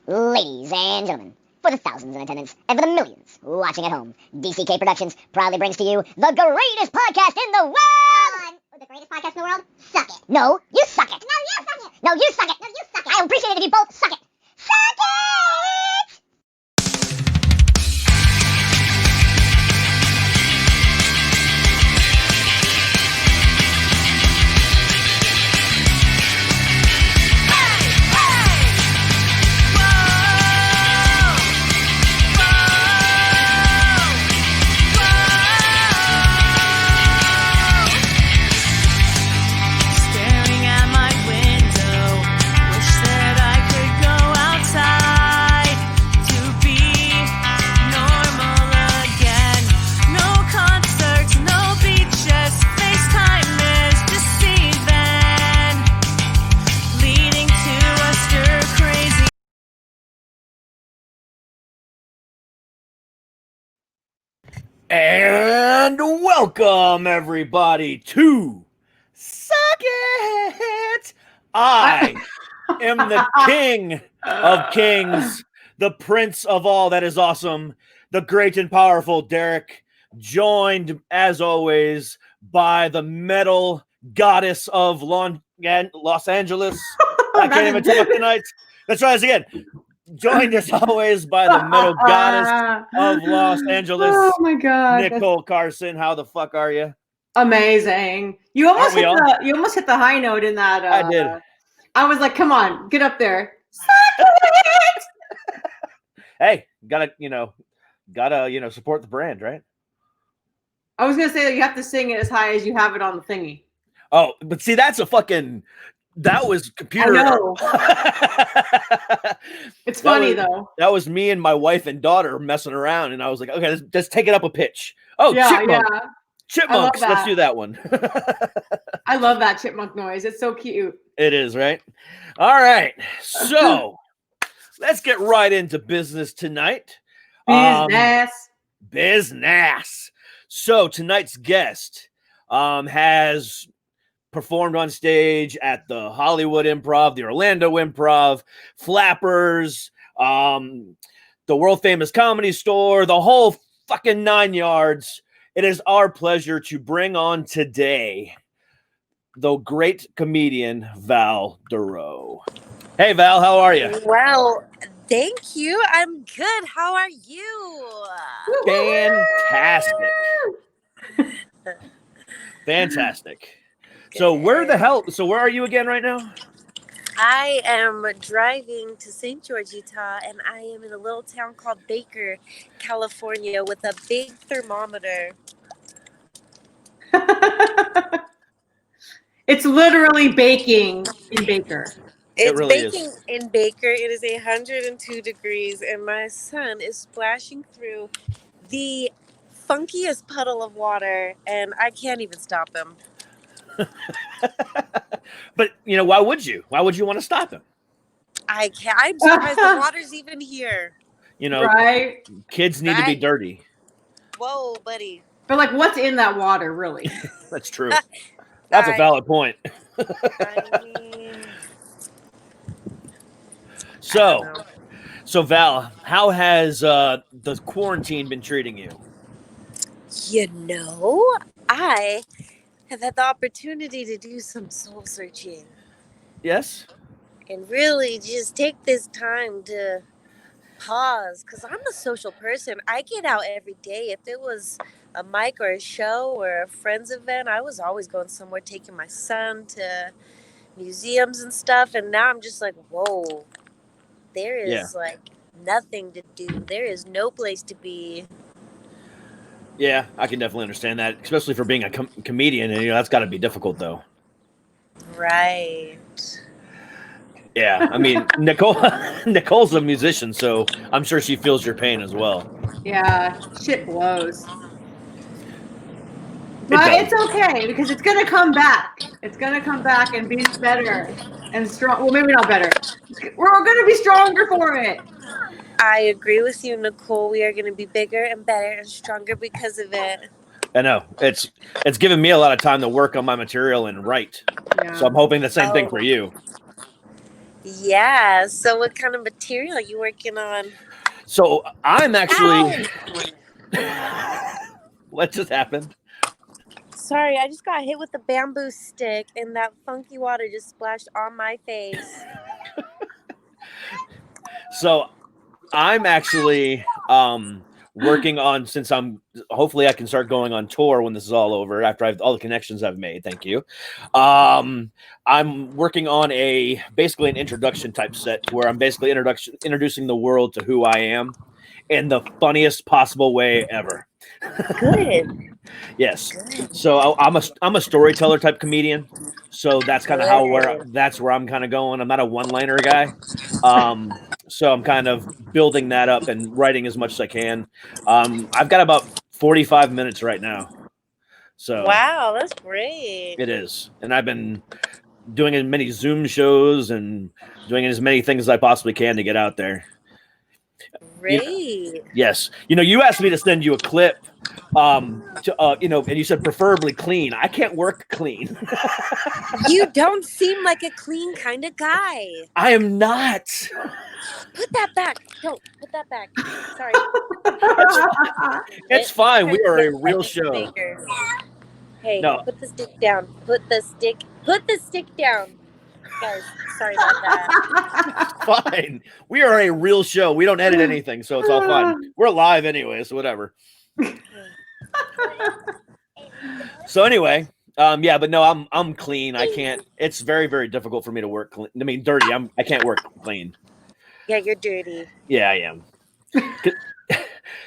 Ladies and gentlemen, for the thousands in attendance and for the millions watching at home, DCK Productions proudly brings to you the greatest podcast in the world! The greatest podcast in the world? Suck it. No, you suck it. No, you suck it. No, you suck it. No, you suck it. I appreciate it if you both suck it. Suck it! And welcome everybody to Suck It! I am the king of kings, the prince of all that is awesome, the great and powerful Derek, joined as always by the metal goddess of Los Angeles. I can't even talk tonight. Let's try this again. Joined as always by the metal goddess of Los Angeles. Oh my god, Nicole Carson. How the fuck are you? Amazing. You almost hit the high note in that. I did. I was like, come on, get up there. Hey, gotta support the brand, right? I was gonna say that you have to sing it as high as you have it on the thingy. Oh, but see, that was computer. I know. It's funny though. That was me and my wife and daughter messing around, and I was like, okay, let's take it up a pitch. Oh, yeah, chipmunk. yeah. Chipmunks. Let's do that one. I love that chipmunk noise. It's so cute. It is, right? All right. So let's get right into business tonight. Business. So tonight's guest has performed on stage at the Hollywood Improv, the Orlando Improv, Flappers, the world famous Comedy Store, the whole fucking 9 yards. It is our pleasure to bring on today the great comedian Val Douroux. Hey Val, how are you? Well, thank you. I'm good. How are you? Fantastic. Fantastic. So where are you again right now? I am driving to St. George, Utah, and I am in a little town called Baker, California, with a big thermometer. It's literally baking in Baker. It's really baking in Baker. It is 102 degrees, and my son is splashing through the funkiest puddle of water, and I can't even stop him. But why would you? Why would you want to stop him? I can't. I'm surprised the water's even here. Right? Kids need to be dirty. Whoa, buddy. But like, what's in that water, really? That's true. That's a valid point. I mean, So Val, how has the quarantine been treating you? I have had the opportunity to do some soul searching. Yes? And really just take this time to pause, because I'm a social person. I get out every day. If it was a mic or a show or a friend's event, I was always going somewhere, taking my son to museums and stuff. And now I'm just like, whoa, there is like nothing to do. There is no place to be. Yeah, I can definitely understand that, especially for being a comedian. And that's got to be difficult, though. Right. Yeah, I mean, Nicole's a musician, so I'm sure she feels your pain as well. Yeah, shit blows. But it's okay, because it's going to come back. It's going to come back and be better and strong. Well, maybe not better. We're going to be stronger for it. I agree with you, Nicole. We are going to be bigger and better and stronger because of it. I know. It's given me a lot of time to work on my material and write. Yeah. So I'm hoping the same thing for you. Yeah. So what kind of material are you working on? So I'm actually. What just happened? Sorry, I just got hit with a bamboo stick and that funky water just splashed on my face. So I'm actually working on, since hopefully I can start going on tour when this is all over, after I've all the connections I've made. Thank you. I'm working on basically an introduction type set where I'm basically introducing the world to who I am in the funniest possible way ever. Good. Yes. So I'm a storyteller type comedian. So that's kind of where I'm kind of going. I'm not a one-liner guy. So I'm kind of building that up and writing as much as I can. I've got about 45 minutes right now. So Wow, that's great. it is. And I've been doing as many Zoom shows and doing as many things as I possibly can to get out there. Great. Yes. You asked me to send you a clip, and you said preferably clean. I can't work clean. You don't seem like a clean kind of guy. I am not. Put that back. Don't put that back. Sorry. It's fine. We are a real show. Hey, No. put the stick down. Put the stick down. Guys, sorry about that. Fine. We are a real show. We don't edit anything, so it's all fun. We're live anyway, so whatever. So anyway, but no, I'm clean. I can't. It's very, very difficult for me to work clean. I mean, dirty. I can't work clean. Yeah, you're dirty. Yeah, I am.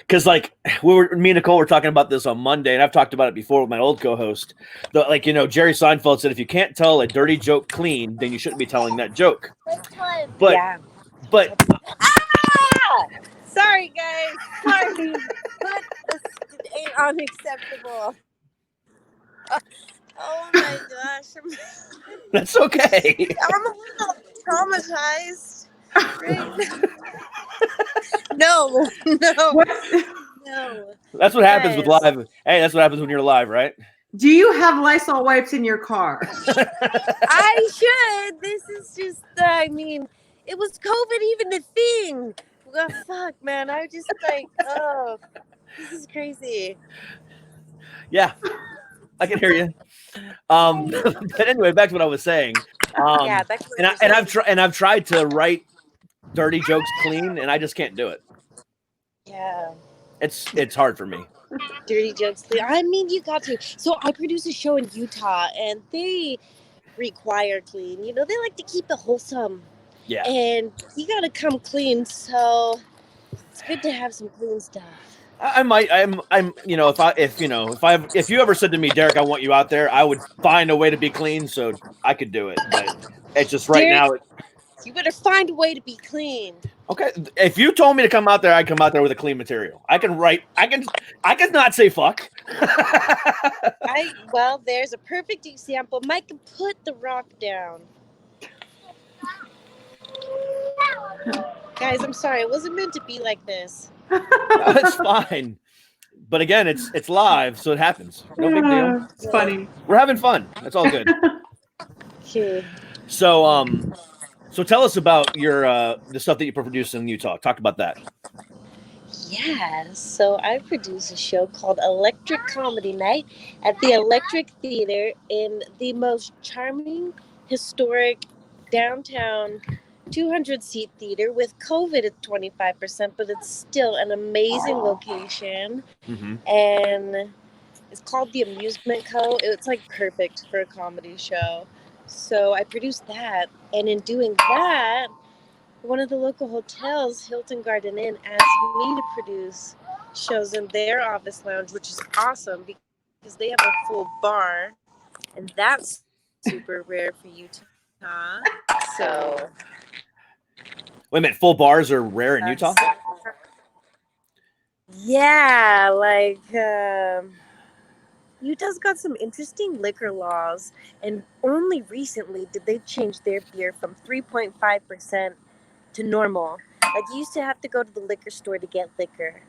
Because me and Nicole were talking about this on Monday, and I've talked about it before with my old co-host. Jerry Seinfeld said, if you can't tell a dirty joke clean, then you shouldn't be telling that joke. But sorry guys, sorry. This ain't unacceptable. Oh my gosh, that's okay. I'm a little traumatized. Right? No. That's what happens with live. Hey, that's what happens when you're live, right? Do you have Lysol wipes in your car? I should. This is just, it was COVID even a thing. Oh, fuck, man. I just this is crazy. Yeah, I can hear you. But anyway, back to what I was saying. Back to what I've tried to write dirty jokes clean, and I just can't do it. Yeah. It's hard for me. Dirty jokes clean. I mean, you got to. So I produce a show in Utah, and they require clean. They like to keep it wholesome. Yeah. And you got to come clean, so it's good to have some clean stuff. If you ever said to me, Derek, I want you out there, I would find a way to be clean so I could do it. But it's just right now. You better find a way to be clean. Okay. If you told me to come out there, I'd come out there with a clean material. I can not say fuck. Well, there's a perfect example. Mike can put the rock down. Guys, I'm sorry. It wasn't meant to be like this. No, it's fine. But again, it's live, so it happens. No big deal. It's funny. We're having fun. That's all good. Okay. So tell us about your the stuff that you produce in Utah. Talk about that. Yeah, so I produce a show called Electric Comedy Night at the Electric Theater in the most charming, historic, downtown 200-seat theater with COVID at 25%, but it's still an amazing location. Mm-hmm. And it's called the Amusement Co. It's perfect for a comedy show. So I produced that, and in doing that, one of the local hotels, Hilton Garden Inn, asked me to produce shows in their office lounge, which is awesome because they have a full bar, and that's super rare for Utah. So, wait a minute, full bars are rare in Utah? Yeah, Utah's got some interesting liquor laws, and only recently did they change their beer from 3.5% to normal. You used to have to go to the liquor store to get liquor,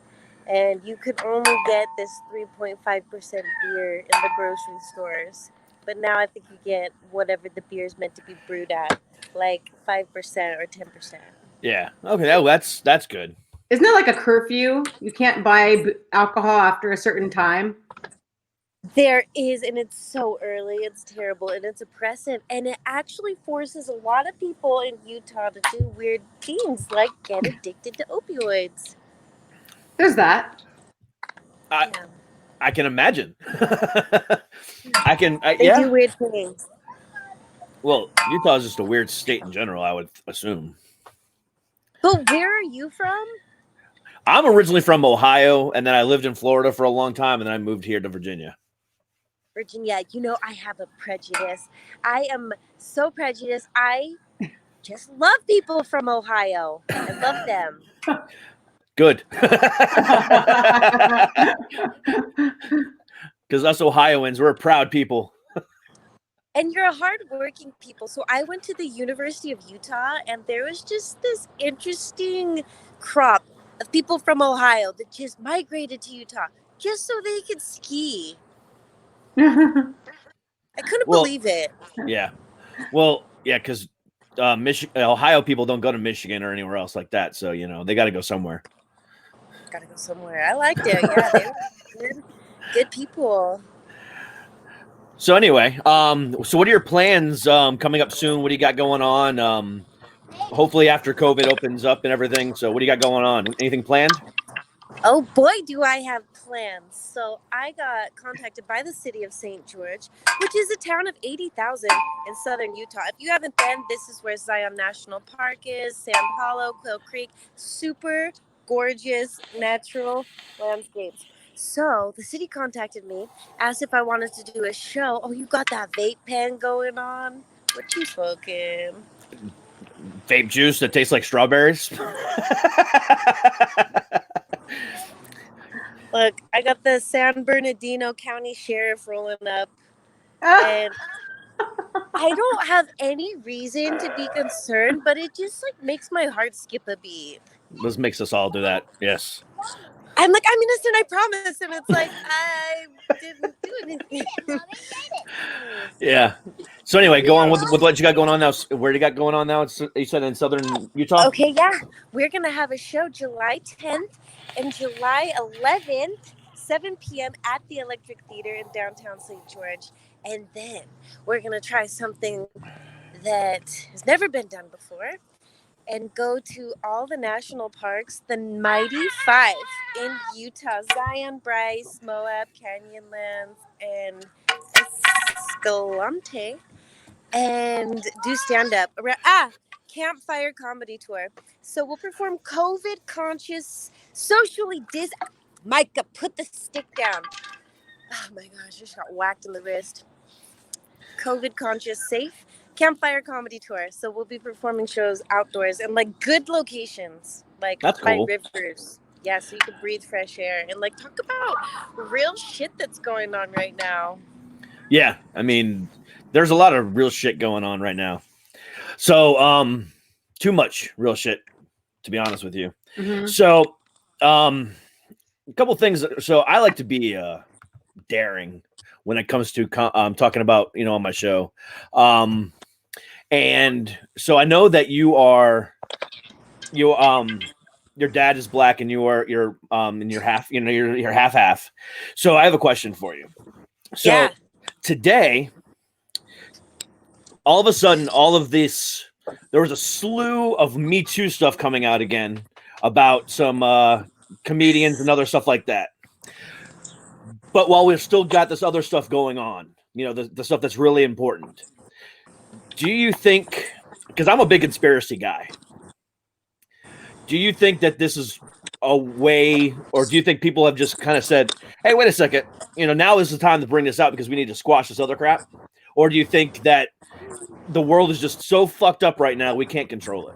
and you could only get this 3.5% beer in the grocery stores. But now I think you get whatever the beer is meant to be brewed at. like 5% or 10%. Yeah. Okay. That's good. Isn't it like a curfew? You can't buy alcohol after a certain time. There is, and it's so early. It's terrible, and it's oppressive, and it actually forces a lot of people in Utah to do weird things, like get addicted to opioids. There's that. I can imagine. They do weird things. Well, Utah is just a weird state in general, I would assume. But where are you from? I'm originally from Ohio, and then I lived in Florida for a long time, and then I moved here to Virginia. Virginia, I have a prejudice. I am so prejudiced. I just love people from Ohio. I love them. Good. Because us Ohioans, we're proud people. And you're a hardworking people. So I went to the University of Utah, and there was just this interesting crop of people from Ohio that just migrated to Utah just so they could ski. I couldn't believe it. Yeah. Well, yeah, because Ohio people don't go to Michigan or anywhere else like that. So, they got to go somewhere. Gotta go somewhere. I liked it. Yeah, they were good people. So anyway, so what are your plans coming up soon? What do you got going on? Hopefully after COVID opens up and everything. So what do you got going on? Anything planned? Oh boy, do I have plans. So I got contacted by the city of St. George, which is a town of 80,000 in southern Utah. If you haven't been, this is where Zion National Park is, Sand Hollow, Quail Creek, super gorgeous natural landscapes. So the city contacted me, asked if I wanted to do a show. Oh, you got that vape pen going on? What you smoking? Vape juice that tastes like strawberries. Look, I got the San Bernardino County Sheriff rolling up, and I don't have any reason to be concerned, but it just makes my heart skip a beat. This makes us all do that. Yes. I'm like, I'm innocent, I promise. And it's like, I didn't do anything. Yeah. So anyway, go on with what you got going on now. Where do you got going on now? You said in southern Utah? Okay, yeah. We're going to have a show July 10th and July 11th, 7 p.m. at the Electric Theater in downtown St. George. And then we're going to try something that has never been done before and go to all the national parks, the Mighty Five in Utah: Zion, Bryce, Moab, Canyonlands, and Escalante, and do stand-up. Campfire comedy tour. So we'll perform COVID-conscious, socially Micah, put the stick down. Oh my gosh, I just got whacked in the wrist. COVID-conscious, safe Campfire comedy tour. So we'll be performing shows outdoors and good locations, That's by cool. rivers. Yeah, so you can breathe fresh air and talk about real shit that's going on right now. Yeah, I mean, there's a lot of real shit going on right now. So, too much real shit, to be honest with you. Mm-hmm. So, a couple things. So I like to be daring when it comes to talking about, on my show. And so I know that your dad is black and you're half, you're half. So I have a question for you. So today, all of a sudden, there was a slew of Me Too stuff coming out again about some comedians and other stuff like that. But while we've still got this other stuff going on, the stuff that's really important, do you think, because I'm a big conspiracy guy, do you think that this is a way, or do you think people have just kind of said, hey, wait a second, now is the time to bring this out because we need to squash this other crap? Or do you think that the world is just so fucked up right now we can't control it?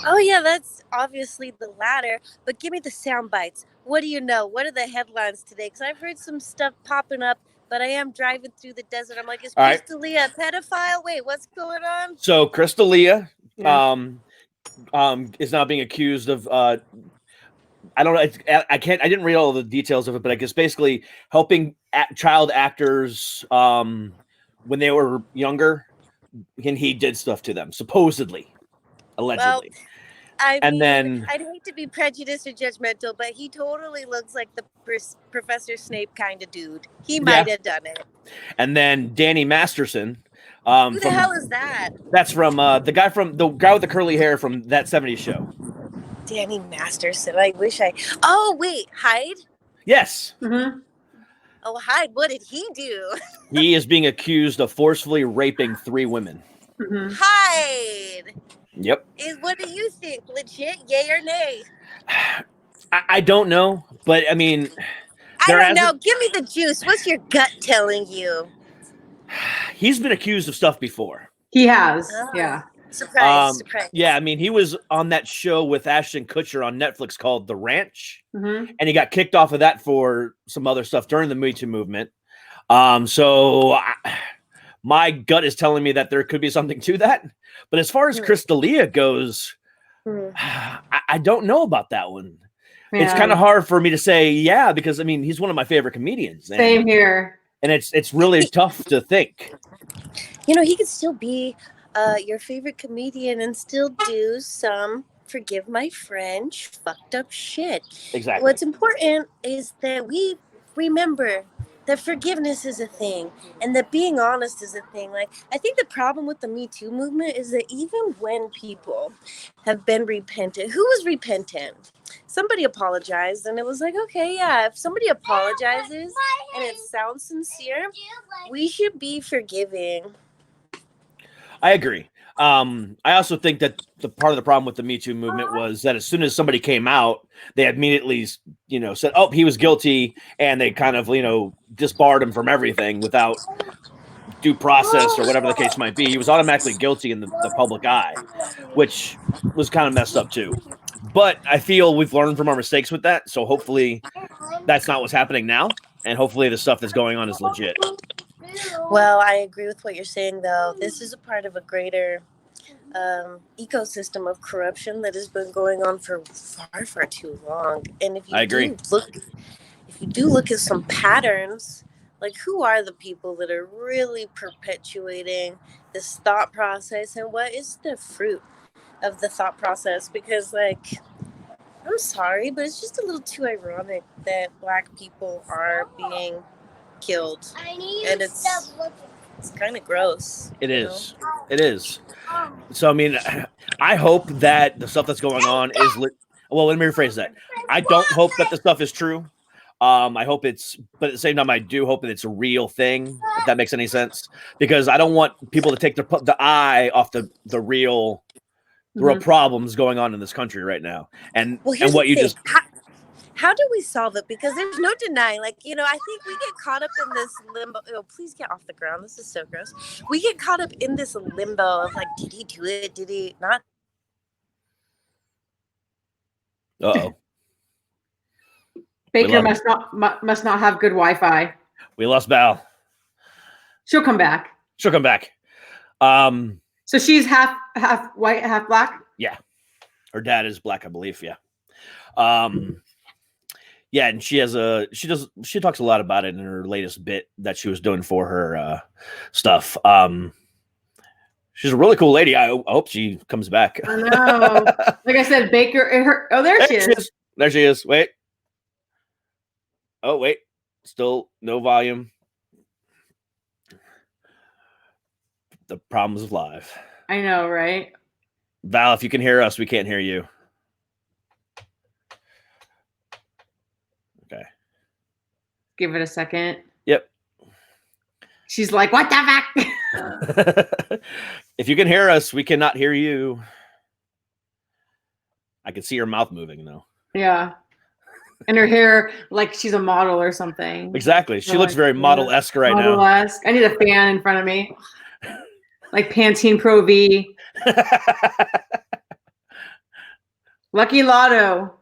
Oh, yeah, that's obviously the latter. But give me the sound bites. What do you know? What are the headlines today? Because I've heard some stuff popping up, but I am driving through the desert. I'm like, is Crystalia a pedophile? Wait, what's going on? So Crystalia is now being accused of I don't know. I didn't read all the details of it, but I guess basically helping child actors when they were younger and he did stuff to them, supposedly, allegedly. I mean, then I'd hate to be prejudiced or judgmental, but he totally looks like the Professor Snape kind of dude. He might have done it. And then Danny Masterson. Who the hell is that? That's from the guy with the curly hair from that 70s show. Danny Masterson. I wish I. Oh wait, Hyde. Yes. Mm-hmm. Oh, Hyde. What did he do? He is being accused of forcefully raping 3 women. Mm-hmm. Hyde. Yep. What do you think? Legit? Yay or nay? I don't know, but I mean, I don't know. Give me the juice. What's your gut telling you? He's been accused of stuff before. He has. Yeah. Surprise. Yeah, I mean, he was on that show with Ashton Kutcher on Netflix called The Ranch, Mm-hmm. and he got kicked off of that for some other stuff during the Me Too movement. So my gut is telling me that there could be something to that. But as far as Chris D'Elia goes, I don't know about that one. Yeah. It's kind of hard for me to say, because I mean, he's one of my favorite comedians. Same here. And it's really tough to think. You know, he could still be your favorite comedian and still do some, forgive my French, fucked up shit. Exactly. What's important is that we remember that forgiveness is a thing and that being honest is a thing. Like, I think the problem with the Me Too movement is that even when people have been repentant, who was repentant? Somebody apologized, and it was like, okay, yeah, if somebody apologizes and it sounds sincere, we should be forgiving. I agree. I also think that the part of the problem with the Me Too movement was that as soon as somebody came out, they immediately, said, "Oh, he was guilty," and they kind of, disbarred him from everything without due process or whatever the case might be. He was automatically guilty in the public eye, which was kind of messed up too. But I feel we've learned from our mistakes with that, so hopefully that's not what's happening now, and hopefully the stuff that's going on is legit. Well, I agree with what you're saying, though. This is a part of a greater ecosystem of corruption that has been going on for far, far too long. And if you do look at some patterns, like who are the people that are really perpetuating this thought process, and what is the fruit of the thought process? Because, like, I'm sorry, but it's just a little too ironic that Black people are being killed, and it's kind of gross. It is. So I mean, I hope that the stuff that's going on is well, let me rephrase that. I don't hope that the stuff is true. I hope but at the same time, I do hope that it's a real thing, if that makes any sense, because I don't want people to take the eye off the real problems going on in this country right now. And what you just. How do we solve it? Because there's no denying, I think we get caught up in this limbo. Oh, please get off the ground. This is so gross. We get caught up in this limbo of did he do it? Did he not? Uh-oh. Baker must not have good Wi-Fi. We lost Val. She'll come back. So she's half white, half Black? Yeah. Her dad is Black, I believe. Yeah. Yeah, and she talks a lot about it in her latest bit that she was doing for her stuff. She's a really cool lady. I hope she comes back. I know. Like I said, Baker. There she is. There she is. Wait. Oh, wait. Still no volume. The problems of live. I know, right? Val, if you can hear us, we can't hear you. Okay. Give it a second. Yep. She's like, what the fuck? If you can hear us, we cannot hear you. I can see her mouth moving, though. Yeah. And her hair, like she's a model or something. Exactly. She looks very model-esque right now. Model-esque. I need a fan in front of me. Like Pantene Pro V. Lucky Lotto.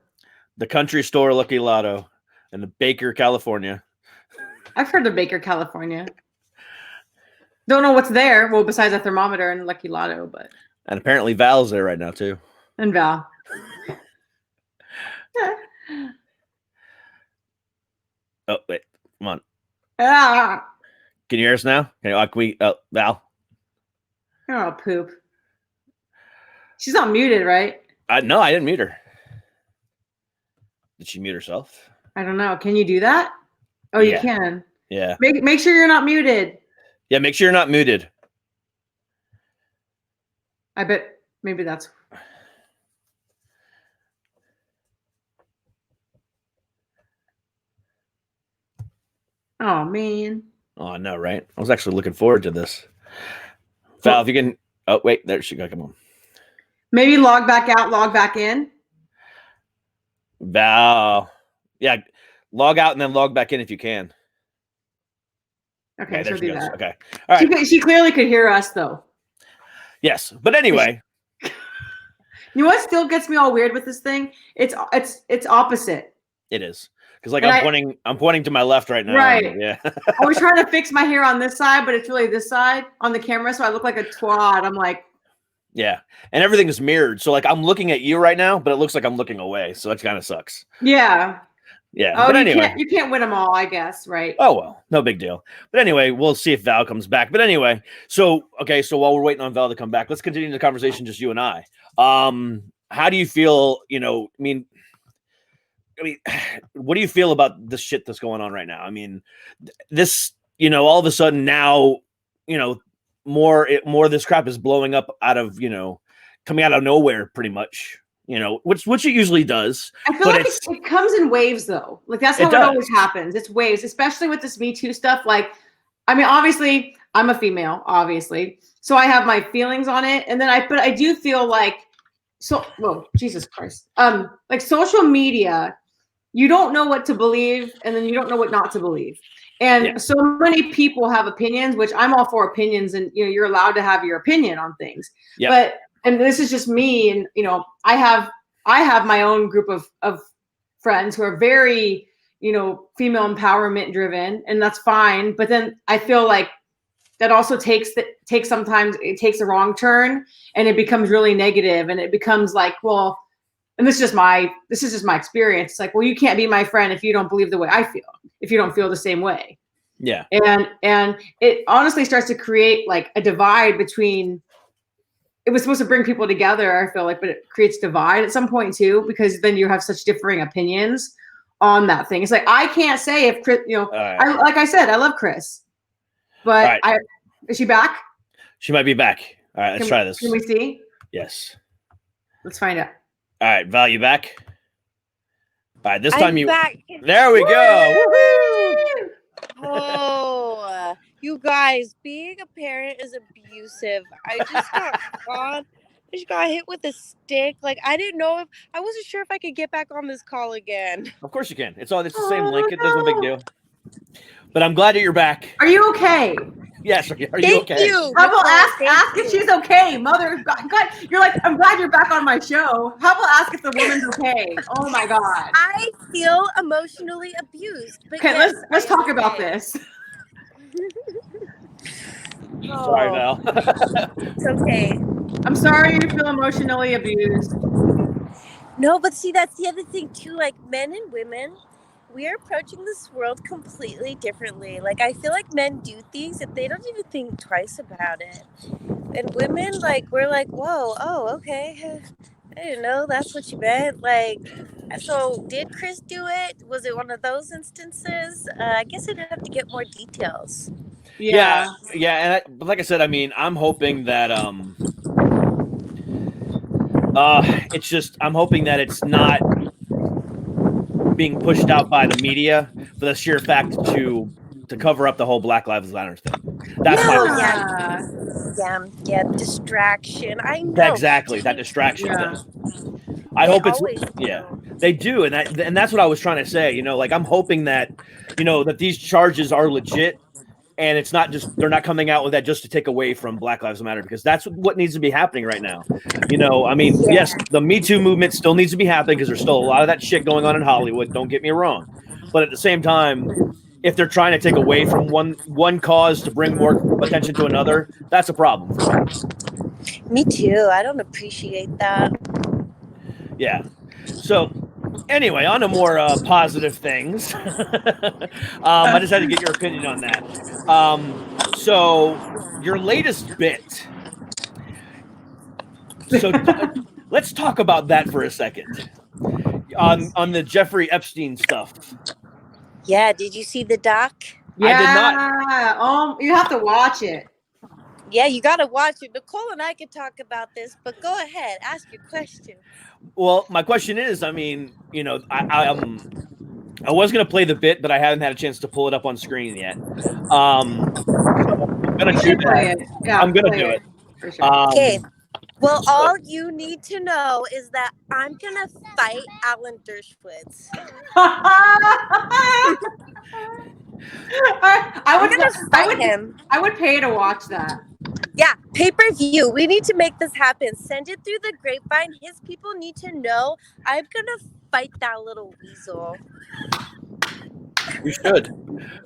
The country store Lucky Lotto in the Baker, California. I've heard of Baker, California. Don't know what's there. Well, besides a thermometer and Lucky Lotto, but. And apparently Val's there right now, too. And Val. Oh, wait. Come on. Ah. Can you hear us now? Can we, Val? Oh, poop. She's not muted, right? No, I didn't mute her. Did she mute herself? I don't know. Can you do that? Oh, you Yeah. can. Yeah. Make sure you're not muted. Yeah, make sure you're not muted. I bet maybe that's. Oh, man. Oh, no, right? I was actually looking forward to this. Val, if you can. Oh, wait, there she go. Come on. Maybe log back out, log back in. Val. Yeah, log out and then log back in if you can. Okay, there she'll she do goes. that. Okay. All right. She clearly could hear us, though. Yes. But anyway. You know what still gets me all weird with this thing? It's opposite. It is. Because like I'm pointing to my left right now. Right. Yeah. I was trying to fix my hair on this side, but it's really this side on the camera, so I look like a twat. I'm like, yeah. And everything is mirrored. So like I'm looking at you right now, but it looks like I'm looking away. So that kind of sucks. yeah. Yeah. Oh, but anyway. you can't win them all, I guess, right? Oh well, no big deal. But anyway, we'll see if Val comes back. But anyway, so while we're waiting on Val to come back, let's continue the conversation, just you and I. How do you feel? I mean, what do you feel about this shit that's going on right now? I mean, this, all of a sudden now, more of this crap is blowing up out of, coming out of nowhere, pretty much. Which it usually does. I feel like it comes in waves, though. Like that's how it always happens. It's waves, especially with this Me Too stuff. Like, I mean, obviously, I'm a female, obviously, so I have my feelings on it, and then I do feel like, Jesus Christ, like social media, you don't know what to believe, and then you don't know what not to believe, and so many people have opinions, which I'm all for opinions, and you're allowed to have your opinion on things, but. And this is just me, and I have my own group of friends who are very, female empowerment driven, and that's fine. But then I feel like that also sometimes it takes a wrong turn, and it becomes really negative, and it becomes like, well, and this is just my experience. It's like, well, you can't be my friend if you don't believe the way I feel, if you don't feel the same way. Yeah. And it honestly starts to create like a divide between. It was supposed to bring people together, I feel like, but it creates divide at some point too, because then you have such differing opinions on that thing. It's like, I can't say if Chris, like I said, I love Chris, but is she back? She might be back. All right, let's try this. Can we see? Yes. Let's find out. All right, Val, you back? All right, this time back. There we go. Woo-hoo! Oh, you guys, being a parent is abusive. I just got hit with a stick. Like, I wasn't sure if I could get back on this call again. Of course you can. It's the same link. It doesn't a big deal. But I'm glad that you're back. Are you okay? Yes. Are you okay? Thank you. How about ask if she's okay, mother? God, you're like, I'm glad you're back on my show. How about ask if the woman's okay? Oh my God. I feel emotionally abused. Okay, let's talk about this. Sorry, Val. It's okay. I'm sorry you feel emotionally abused. No, but see, that's the other thing too. Like, men and women, we are approaching this world completely differently. Like, I feel like men do things that they don't even think twice about it. And women, like, we're like, whoa, oh, okay. I didn't know that's what you meant. Like, so did Chris do it? Was it one of those instances? I guess I'd have to get more details. Yeah. And but like I said, I mean, I'm hoping that I'm hoping that it's not being pushed out by the media for the sheer fact to cover up the whole Black Lives Matter thing. That's yeah, distraction. I know exactly that distraction thing. I hope they do, and that's what I was trying to say. Like, I'm hoping that that these charges are legit. And it's not just, they're not coming out with that just to take away from Black Lives Matter, because that's what needs to be happening right now. I mean, yes, the Me Too movement still needs to be happening because there's still a lot of that shit going on in Hollywood. Don't get me wrong. But at the same time, if they're trying to take away from one cause to bring more attention to another, that's a problem for me. Me too. I don't appreciate that. Yeah. So anyway, on to more positive things. I just had to get your opinion on that. So your latest bit So let's talk about that for a second. On the Jeffrey Epstein stuff. Yeah, did you see the doc? Yeah. I did not. You have to watch it. Yeah, you got to watch it. Nicole and I could talk about this, but go ahead. Ask your question. Well, my question is, I mean, you know, I was going to play the bit, but I haven't had a chance to pull it up on screen yet. So I'm going to do that. Yeah, I'm going to do it. For sure. Okay. Well, all you need to know is that I'm going to fight Alan Dershowitz. I would pay to watch that. Yeah, pay-per-view. We need to make this happen. Send it through the grapevine. His people need to know I'm going to fight that little weasel. You should.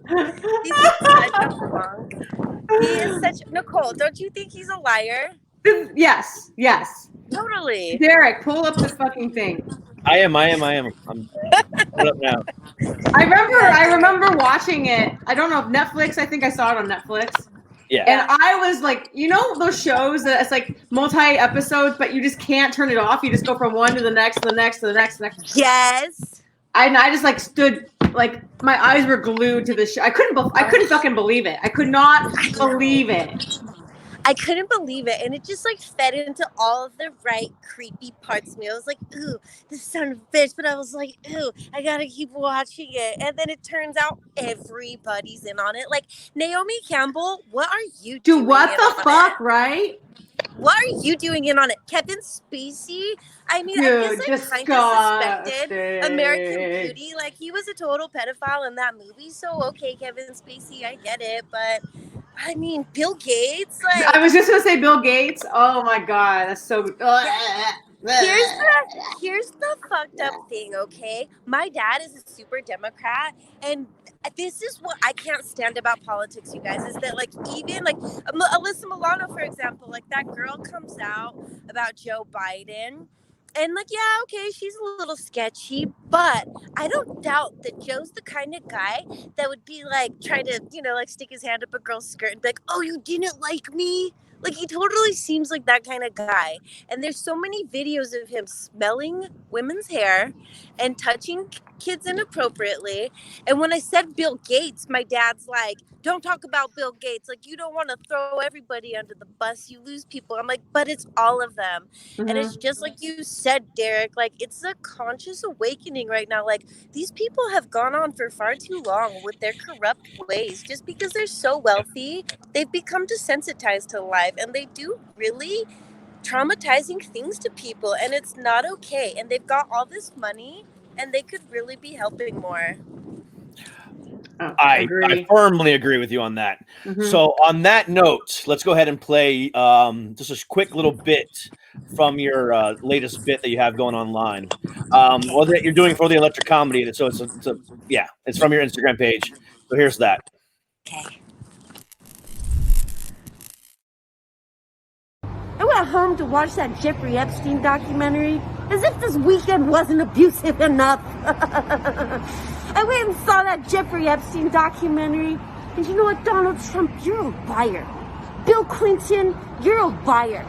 He's such a punk. He is such... Nicole, don't you think he's a liar? Yes. Totally. Derek, pull up the fucking thing. I am. I'm pulling it up now. I remember watching it. I don't know if Netflix. I think I saw it on Netflix. Yeah. And I was like, you know those shows that it's like multi-episodes, but you just can't turn it off. You just go from one to the next, to the next, to the next, to the next. Yes. I just like stood, like my eyes were glued to the show. I couldn't fucking believe it. I could not believe it. I couldn't believe it. And it just like fed into all of the right creepy parts of me. I was like, ooh, this son of a bitch. But I was like, ooh, I gotta keep watching it. And then it turns out everybody's in on it. Like Naomi Campbell, what are you doing? Dude, what the fuck, right? What are you doing in on it? Kevin Spacey? I mean, Dude, I guess I kind of suspected American Beauty. Like, he was a total pedophile in that movie. So, okay, Kevin Spacey, I get it. But, I mean, Bill Gates? Like, I was just going to say Bill Gates. Oh, my God. That's so... Here's the fucked up thing, okay? My dad is a super Democrat, and this is what I can't stand about politics, you guys, is that, like, even, like, Alyssa Milano, for example, like, that girl comes out about Joe Biden, and, like, yeah, okay, she's a little sketchy, but I don't doubt that Joe's the kind of guy that would be, like, trying to, you know, like, stick his hand up a girl's skirt and be like, oh, you didn't like me? Like, he totally seems like that kind of guy. And there's so many videos of him smelling women's hair and touching kids inappropriately. And when I said Bill Gates, my dad's like, don't talk about Bill Gates. Like, you don't want to throw everybody under the bus. You lose people. I'm like, but it's all of them. Mm-hmm. And it's just like you said, Derek, like, it's a conscious awakening right now. Like, these people have gone on for far too long with their corrupt ways. Just because they're so wealthy, they've become desensitized to life. And they do really traumatizing things to people, and it's not okay. And they've got all this money, and they could really be helping more. I firmly agree with you on that. Mm-hmm. So on that note, let's go ahead and play just a quick little bit from your latest bit that you have going online. Well, that you're doing for the electric comedy. So it's from your Instagram page. So here's that. Okay. I went home to watch that Jeffrey Epstein documentary as if this weekend wasn't abusive enough. I went and saw that Jeffrey Epstein documentary, and you know what, Donald Trump, you're a liar. Bill Clinton, you're a liar.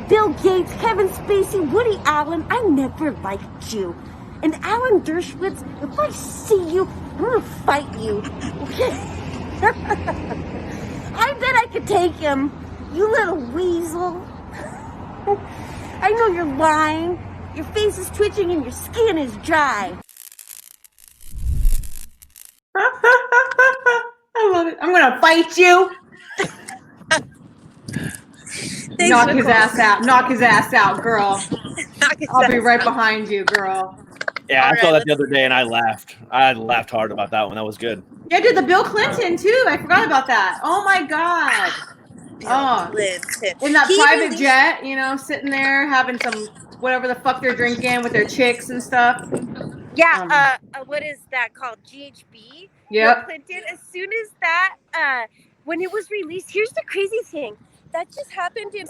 Bill Gates, Kevin Spacey, Woody Allen, I never liked you. And Alan Dershowitz, if I see you, I'm gonna fight you, okay? I bet I could take him, you little weasel. I know you're lying. Your face is twitching and your skin is dry. I love it. I'm gonna fight you. Knock his ass out. Knock his ass out, girl. I'll be right behind you, girl. Yeah, I saw that the other day and I laughed. I laughed hard about that one. That was good. Yeah, dude, the Bill Clinton too. I forgot about that. Oh my God. In that private jet, you know, sitting there having some whatever the fuck they're drinking with their chicks and stuff. Yeah, what is that called? GHB? Yep. Clinton. As soon as that, when it was released, here's the crazy thing. That just happened in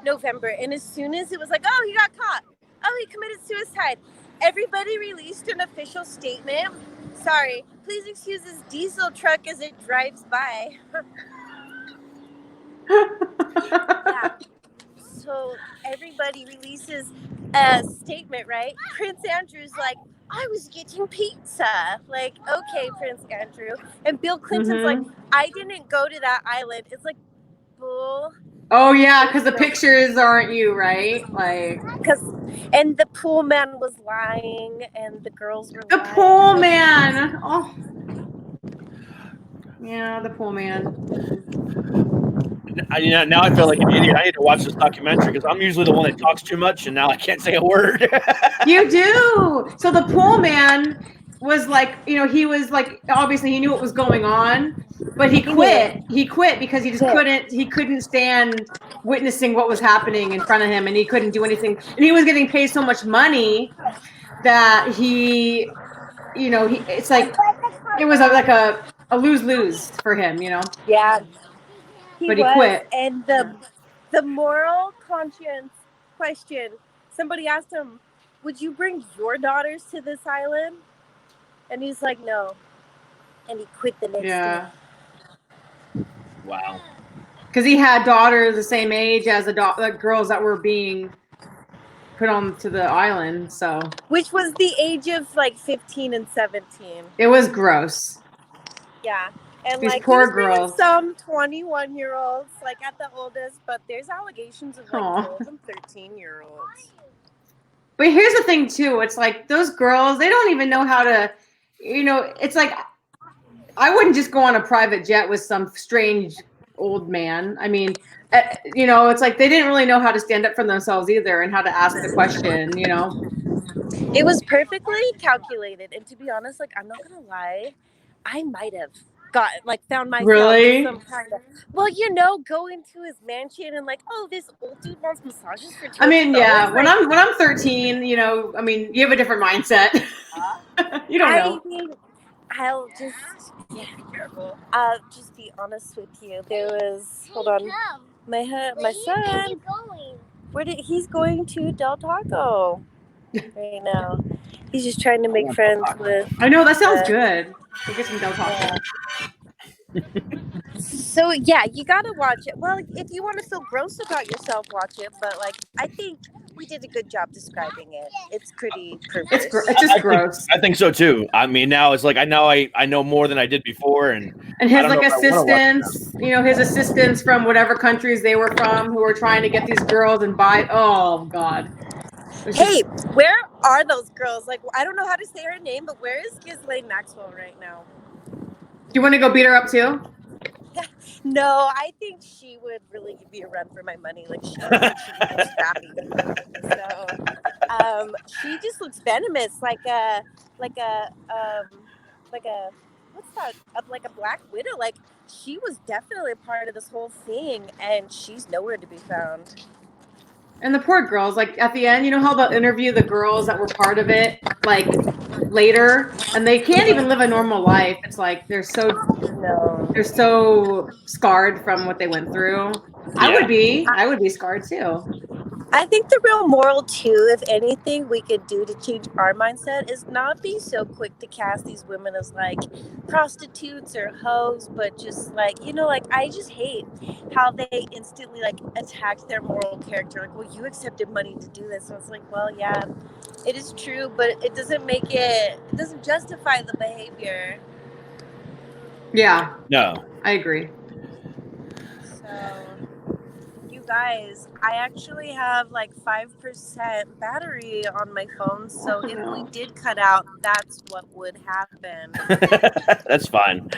November. And as soon as it was like, oh, he got caught. Oh, he committed suicide. Everybody released an official statement. Sorry, please excuse this diesel truck as it drives by. Yeah. so everybody releases a statement, right? Prince Andrew's like, I was getting pizza. Like, okay, Prince Andrew. And Bill Clinton's like, I didn't go to that island. It's like, bull. Oh yeah, because the pictures aren't you, right? Like, and the pool man was lying, and the girls were the lying. pool man. Oh, yeah, the pool man. Now I feel like an idiot. I need to watch this documentary because I'm usually the one that talks too much, and now I can't say a word. You do. So the pool man was like, he was like, obviously he knew what was going on, but he quit. He quit because he just couldn't stand witnessing what was happening in front of him, and he couldn't do anything. And he was getting paid so much money that it's like, it was like a lose-lose for him, Yeah. But he quit. And the moral conscience question, somebody asked him, would you bring your daughters to this island? And he's like, no. And he quit the next day. Wow. Because he had daughters the same age as the girls that were being put onto the island, so. Which was the age of like 15 and 17. It was gross. Yeah. And these like poor girls. Some 21-year-olds, like at the oldest, but there's allegations of like 12 and 13-year-olds. But here's the thing too, it's like those girls, they don't even know how to, it's like, I wouldn't just go on a private jet with some strange old man. I mean, it's like they didn't really know how to stand up for themselves either and how to ask the question, It was perfectly calculated. And to be honest, like, I'm not going to lie, I might have found myself in some kind of, going to his mansion and like, oh, this old dude wants massages for $2. I mean, yeah, when I'm 13, you have a different mindset. You don't know. I mean, I'll just be honest with you. There was, hold on, my son. He's going to Del Taco right now. He's just trying to make friends with. I know, that sounds good. We'll get some Del Taco. So yeah, you gotta watch it. Well, if you want to feel gross about yourself, watch it. But like, I think we did a good job describing it. It's pretty perverse. It's just gross. I think so too. I mean, now it's like I know more than I did before, and his like assistants, his assistants from whatever countries they were from, who were trying to get these girls and buy. Oh God. Hey, where are those girls? Like, I don't know how to say her name, but where is Ghislaine Maxwell right now? Do you want to go beat her up too? No, I think she would really give me a run for my money. Like, she looks scrappy. So, she just looks venomous, like a what's that? Like a Black Widow. Like, she was definitely a part of this whole thing, and she's nowhere to be found. And the poor girls, like at the end, how they'll interview the girls that were part of it, like later, and they can't even live a normal life. It's like they're so scarred from what they went through. Yeah. I would be scarred too. I think the real moral too, if anything we could do to change our mindset, is not be so quick to cast these women as like prostitutes or hoes, but just like, I just hate how they instantly like attack their moral character. Like, well, you accepted money to do this. So it's like, well, yeah, it is true, but it doesn't doesn't justify the behavior. Yeah. No. I agree. So, guys, I actually have like 5% battery on my phone, so if we did cut out, that's what would happen. That's fine.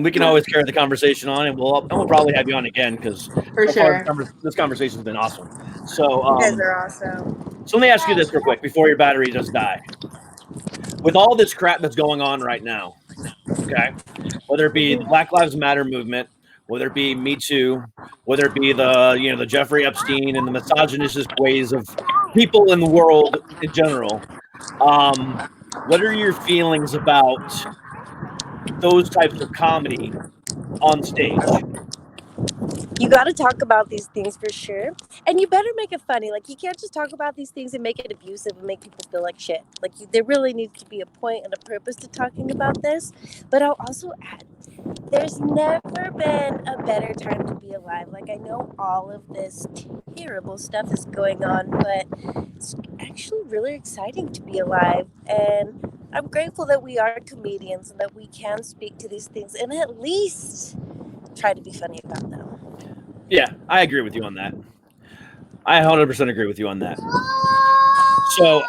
We can always carry the conversation on, and we'll probably have you on again because this conversation's been awesome. So you guys are awesome. So let me ask you this real quick before your battery just die. With all this crap that's going on right now, okay, whether it be the Black Lives Matter movement, whether it be Me Too, whether it be the Jeffrey Epstein and the misogynistic ways of people in the world in general, what are your feelings about those types of comedy on stage? You got to talk about these things for sure, and you better make it funny. Like, you can't just talk about these things and make it abusive and make people feel like shit. Like, there really needs to be a point and a purpose to talking about this. But I'll also add, there's never been a better time to be alive. Like, I know all of this terrible stuff is going on, but it's actually really exciting to be alive. And I'm grateful that we are comedians and that we can speak to these things and at least try to be funny about them. Yeah, I agree with you on that. I 100% agree with you on that. So,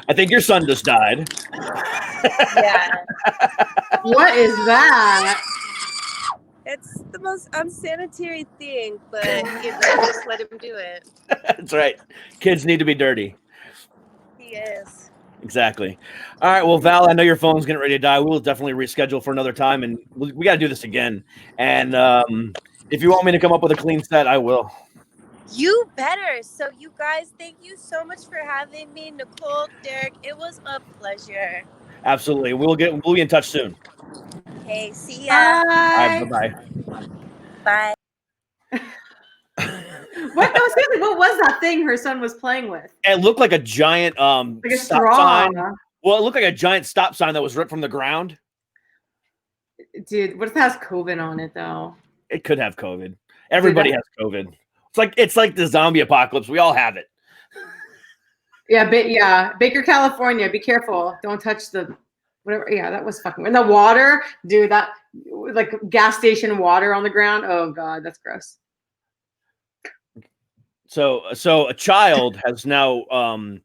I think your son just died. Yeah. What is that? It's the most unsanitary thing, but just let him do it. That's right. Kids need to be dirty. He is. Exactly. All right. Well, Val, I know your phone's getting ready to die. We'll definitely reschedule for another time, and we got to do this again. And if you want me to come up with a clean set, I will. You better. So, you guys, thank you so much for having me, Nicole, Derek. It was a pleasure. Absolutely. We'll be in touch soon. Hey, see ya. All right, bye. Bye. What was that thing her son was playing with? It looked like a giant Like a stop straw. sign. Well, it looked like a giant stop sign that was ripped from the ground. Dude, what if it has COVID on it though? It could have COVID. Everybody has COVID. It's like the zombie apocalypse. We all have it. Yeah, Baker, California. Be careful. Don't touch the whatever. Yeah, that was fucking. And the water, dude. That like gas station water on the ground. Oh god, that's gross. So a child has now come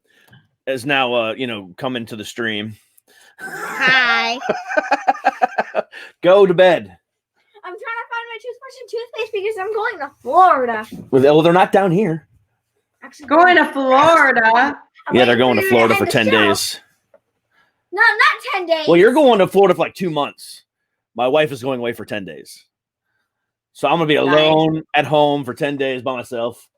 into the stream. Hi. Go to bed. I'm trying to find my toothbrush and toothpaste because I'm going to Florida. Well, they're not down here. Actually, Going to Florida. Yeah, they're going to Florida for 10 days. No, not 10 days. Well, you're going to Florida for like 2 months. My wife is going away for 10 days. So I'm going to be alone at home for 10 days by myself.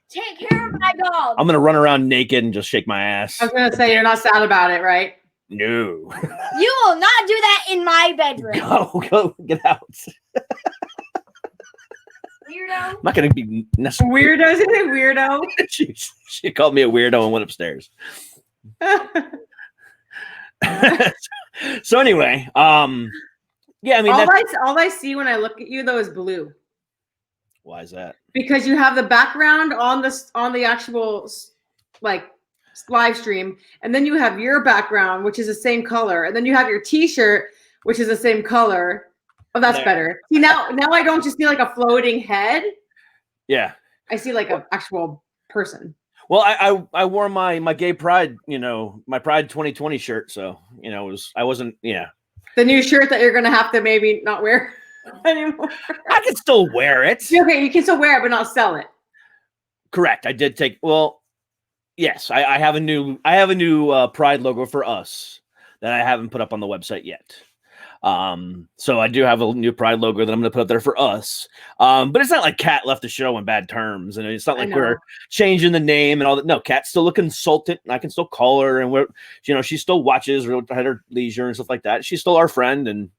Take care of my dog. I'm going to run around naked and just shake my ass. I was gonna say you're not sad about it, right? No. You will not do that in my bedroom. Go get out. Weirdo. I'm not going to be necessarily Weirdo, isn't it weirdo? she called me a weirdo and went upstairs. So anyway, yeah, I mean, all I see when I look at you though is blue. Why is that? Because you have the background on the actual like live stream, and then you have your background, which is the same color, and then you have your T-shirt, which is the same color. Oh, that's better. See, now I don't just see like a floating head. Yeah, I see like an actual person. Well, I wore my gay pride, my Pride 2020 shirt, so I wasn't. The new shirt that you're gonna have to maybe not wear anymore. I can still wear it. Okay, you can still wear it, but not sell it. Correct. I did take. Well, yes, I have a new Pride logo for us that I haven't put up on the website yet. So I do have a new Pride logo that I'm going to put up there for us. But it's not like Cat left the show in bad terms, and it's not like we're changing the name and all that. No, Cat's still a consultant, and I can still call her, and she still watches at her leisure and stuff like that. She's still our friend, and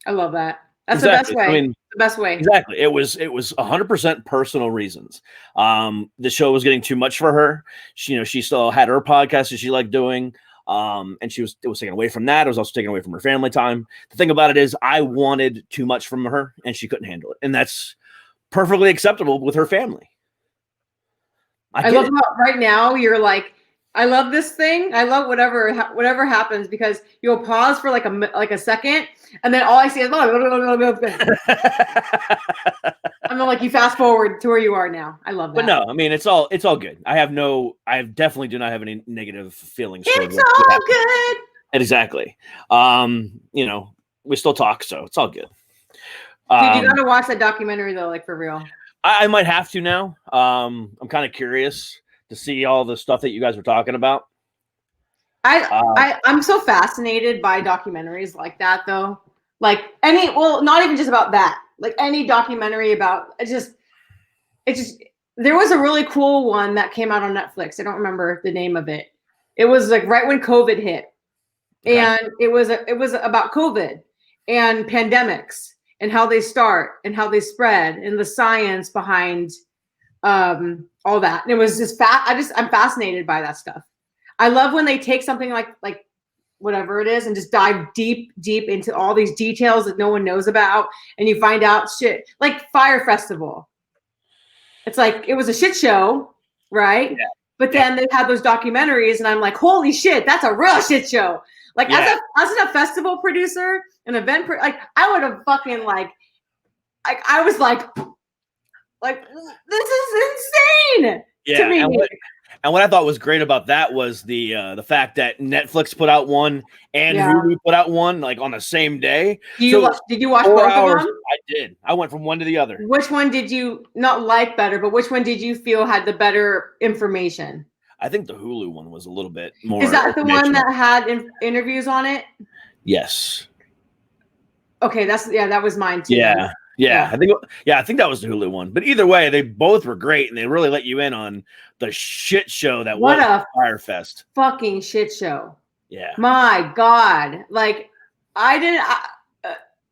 I love that. That's exactly. The best way. I mean, the best way. Exactly. It was 100% personal reasons. The show was getting too much for her. She still had her podcast that she liked doing. And it was taken away from that. It was also taken away from her family time. The thing about it is I wanted too much from her and she couldn't handle it. And that's perfectly acceptable with her family. I love how right now you're like, I love this thing. I love whatever happens because you'll pause for like a second, and then all I see is I'm like you fast forward to where you are now. I love that. But no, I mean it's all good. I definitely do not have any negative feelings. It's all good. Exactly. We still talk, so it's all good. Dude, you gotta watch that documentary though, like for real. I might have to now. I'm kind of curious to see all the stuff that you guys were talking about. I'm so fascinated by documentaries like that though. Like not even just about that. Like any documentary about it just there was a really cool one that came out on Netflix. I don't remember the name of it. It was like right when COVID hit. Okay. And it was about COVID and pandemics and how they start and how they spread and the science behind all that. And it was just I'm fascinated by that stuff. I love when they take something like whatever it is and just dive deep into all these details that no one knows about, and you find out shit like Fire Festival. It's like it was a shit show, right? Yeah. But then they had those documentaries, and I'm like, holy shit, that's a real shit show. Like as a festival producer, an event, like I would have fucking like I was like this is insane to me. And what I thought was great about that was the fact that Netflix put out one and Hulu put out one like on the same day. Did you watch both of them? I did. I went from one to the other. Which one did you not like better, but which one did you feel had the better information? I think the Hulu one was a little bit more. Is that the one that had interviews on it? Yes. Okay, that was mine too. Yeah, I think that was the Hulu one. But either way, they both were great, and they really let you in on the shit show that was Fyre Fest. Fucking shit show. Yeah. My God, like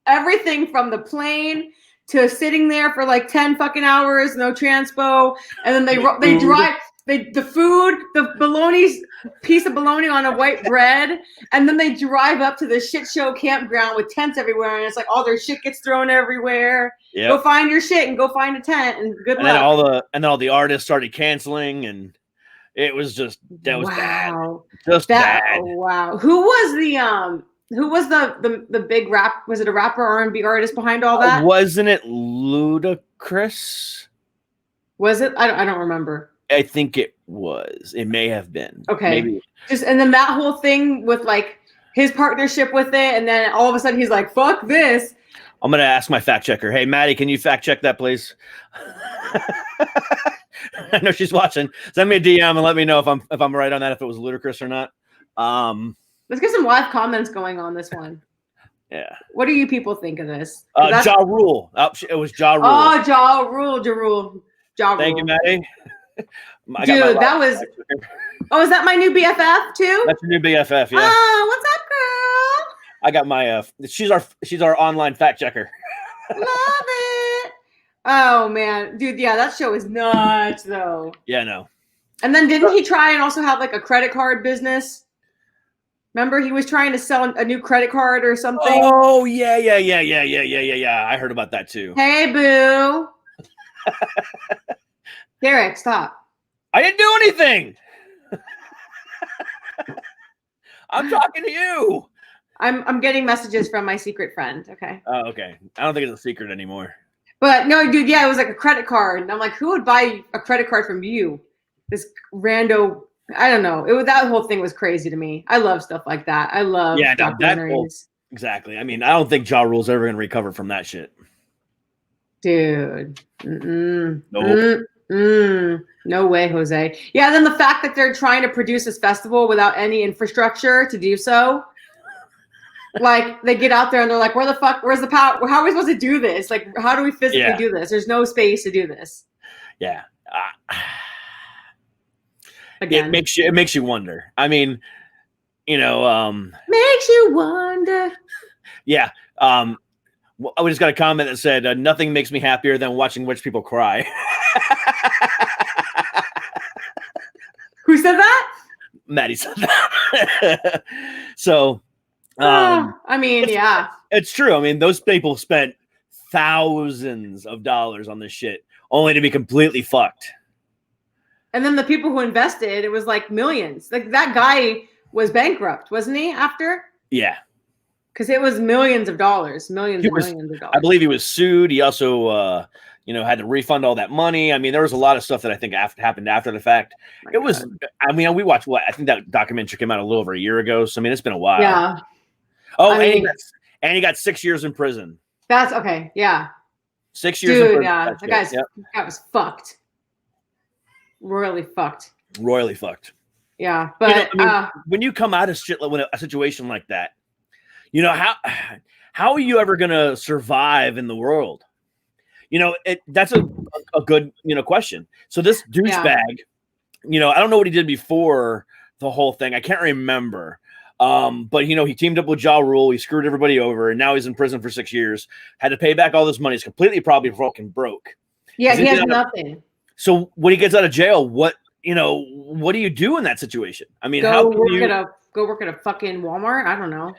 everything from the plane to sitting there for like 10 fucking hours, no transpo, and then they drive. The food, the bologna, piece of bologna on a white bread, and then they drive up to the shit show campground with tents everywhere, and it's like all their shit gets thrown everywhere. Yep. Go find your shit and go find a tent, and good luck. Then all the artists started canceling, and it was just bad. Just bad. Wow. Who was the big rap? Was it a rapper, R&B artist behind all that? Wasn't it Ludacris? Was it? I don't remember. I think it was. It may have been. Okay. Maybe. And then that whole thing with like his partnership with it, and then all of a sudden he's like, "Fuck this." I'm gonna ask my fact checker. Hey, Maddie, can you fact check that, please? I know she's watching. Send me a DM and let me know if I'm right on that. If it was Ludacris or not. Let's get some live comments going on this one. Yeah. What do you people think of this? Ja Rule. It was Ja Rule. Oh, Ja Rule. Thank you, Maddie. Dude, that was. Oh, is that my new BFF too? That's your new BFF, yeah. Oh, what's up, girl? I got my. She's our online fact checker. Love it. Oh man, dude, yeah, that show is nuts though. Yeah, no. And then didn't he try and also have like a credit card business? Remember, he was trying to sell a new credit card or something. Oh yeah. I heard about that too. Hey, boo. Derek, stop. I didn't do anything. I'm talking to you. I'm getting messages from my secret friend. Okay. Oh, okay. I don't think it's a secret anymore. But no, dude, yeah, it was like a credit card. And I'm like, who would buy a credit card from you? This rando, I don't know. That whole thing was crazy to me. I love stuff like that. I love documentaries. Exactly. I mean, I don't think Ja Rule's ever going to recover from that shit. Dude. Nope. No way, Jose. Yeah, then the fact that they're trying to produce this festival without any infrastructure to do so. Like, they get out there and they're like, where's the power? How are we supposed to do this? Like, how do we physically do this? There's no space to do this. Yeah. Again. It makes you wonder. I mean, makes you wonder. Yeah. We just got a comment that said, nothing makes me happier than watching rich people cry. Who said that? Maddie said that. So, I mean, yeah. It's true. I mean, those people spent thousands of dollars on this shit only to be completely fucked. And then the people who invested, it was like millions. Like that guy was bankrupt, wasn't he, after? Yeah. Because it was millions of dollars. Millions of dollars. I believe he was sued. He also, had to refund all that money. I mean, there was a lot of stuff that I think happened after the fact. We watched I think that documentary came out a little over a year ago. So, I mean, it's been a while. Yeah. Oh, and he got 6 years in prison. That's okay. Yeah. 6 years in prison. Yeah. That guy was fucked. Royally fucked. Yeah. But when you come out of shit, when a situation like that, how are you ever going to survive in the world? That's a good, question. So this douchebag, I don't know what he did before the whole thing. I can't remember. But he teamed up with Ja Rule. He screwed everybody over, and now he's in prison for 6 years. Had to pay back all this money. He's completely probably fucking broke. Yeah, he has nothing. So when he gets out of jail, what do you do in that situation? I mean, go work at a fucking Walmart? I don't know.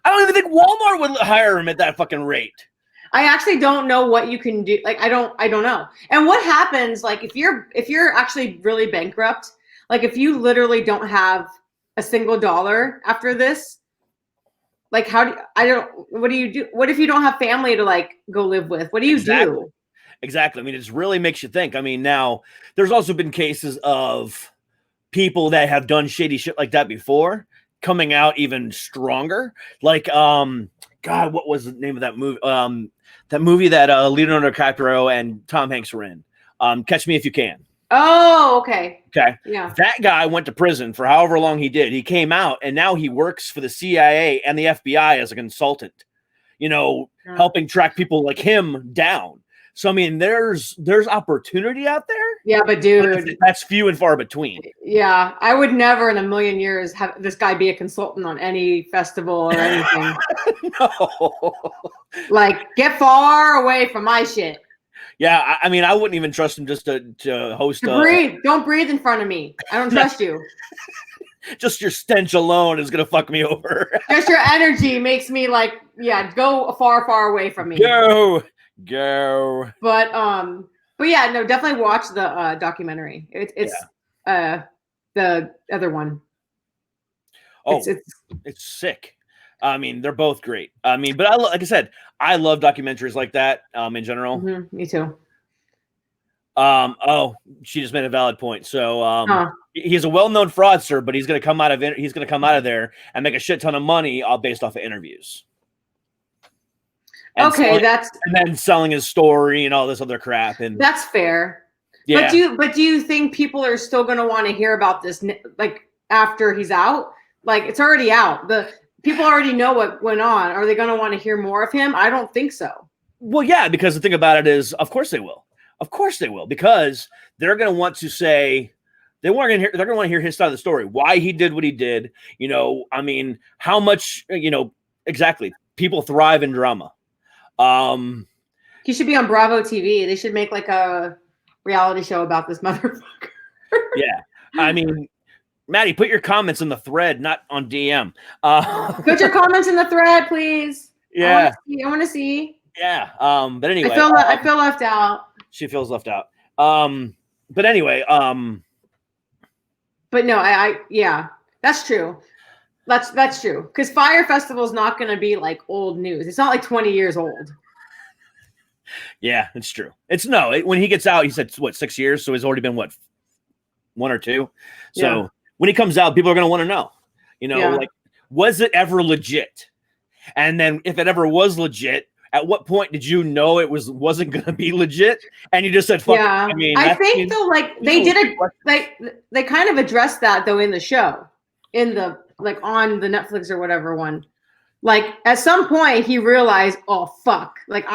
I don't even think Walmart would hire him at that fucking rate. I actually don't know what you can do. Like, I don't know. And what happens, like, if you're actually really bankrupt, like if you literally don't have a single dollar after this, like what do you do? What if you don't have family to like go live with? What do you do? Exactly. I mean, it really makes you think. I mean, now there's also been cases of people that have done shady shit like that before coming out even stronger. Like, God, what was the name of that movie? That movie that Leonardo DiCaprio and Tom Hanks were in. Catch Me If You Can. Oh, okay. Okay. Yeah. That guy went to prison for however long he did. He came out and now he works for the CIA and the FBI as a consultant, helping track people like him down. So, I mean, there's opportunity out there. Yeah, but dude, that's few and far between. Yeah, I would never in a million years have this guy be a consultant on any festival or anything. No. Like, get far away from my shit. Yeah, I mean, I wouldn't even trust him just to host. Breathe. Don't breathe in front of me. I don't trust you. Just your stench alone is gonna fuck me over. Just your energy makes me like, go far, far away from me. Go. But yeah, no, definitely watch the documentary. It's the other one. Oh, it's sick. I mean, they're both great. I mean, but like I said, I love documentaries like that in general. Mm-hmm, me too. Oh, she just made a valid point. So he's a well-known fraudster, but he's gonna come out of there and make a shit ton of money all based off of interviews. And and then selling his story and all this other crap. And that's fair. Yeah. But do you think people are still going to want to hear about this like after he's out? Like, it's already out. The people already know what went on. Are they going to want to hear more of him? I don't think so. Well, yeah, because the thing about it is, of course they will. Of course they will, because they're going to want to say they're going to want to hear his side of the story, why he did what he did. I mean, how much, exactly. People thrive in drama. He should be on Bravo TV. They should make like a reality show about this motherfucker. Yeah. I mean, Maddie, put your comments in the thread, not on DM. Put your comments in the thread, please. Yeah. I want to see. Yeah. But anyway, I feel left out. She feels left out. But anyway, but no, yeah, that's true. That's true. Because Fire Festival is not going to be like old news. It's not like 20 years old. Yeah, it's true. When he gets out, he said, 6 years? So he's already been, 1 or 2? So when he comes out, people are going to want to know, like, was it ever legit? And then if it ever was legit, at what point did you know it wasn't going to be legit? And you just said, fuck it. I mean, I think though, like they kind of addressed that though in the show, in the, like on the Netflix or whatever one. Like at some point he realized, oh fuck, like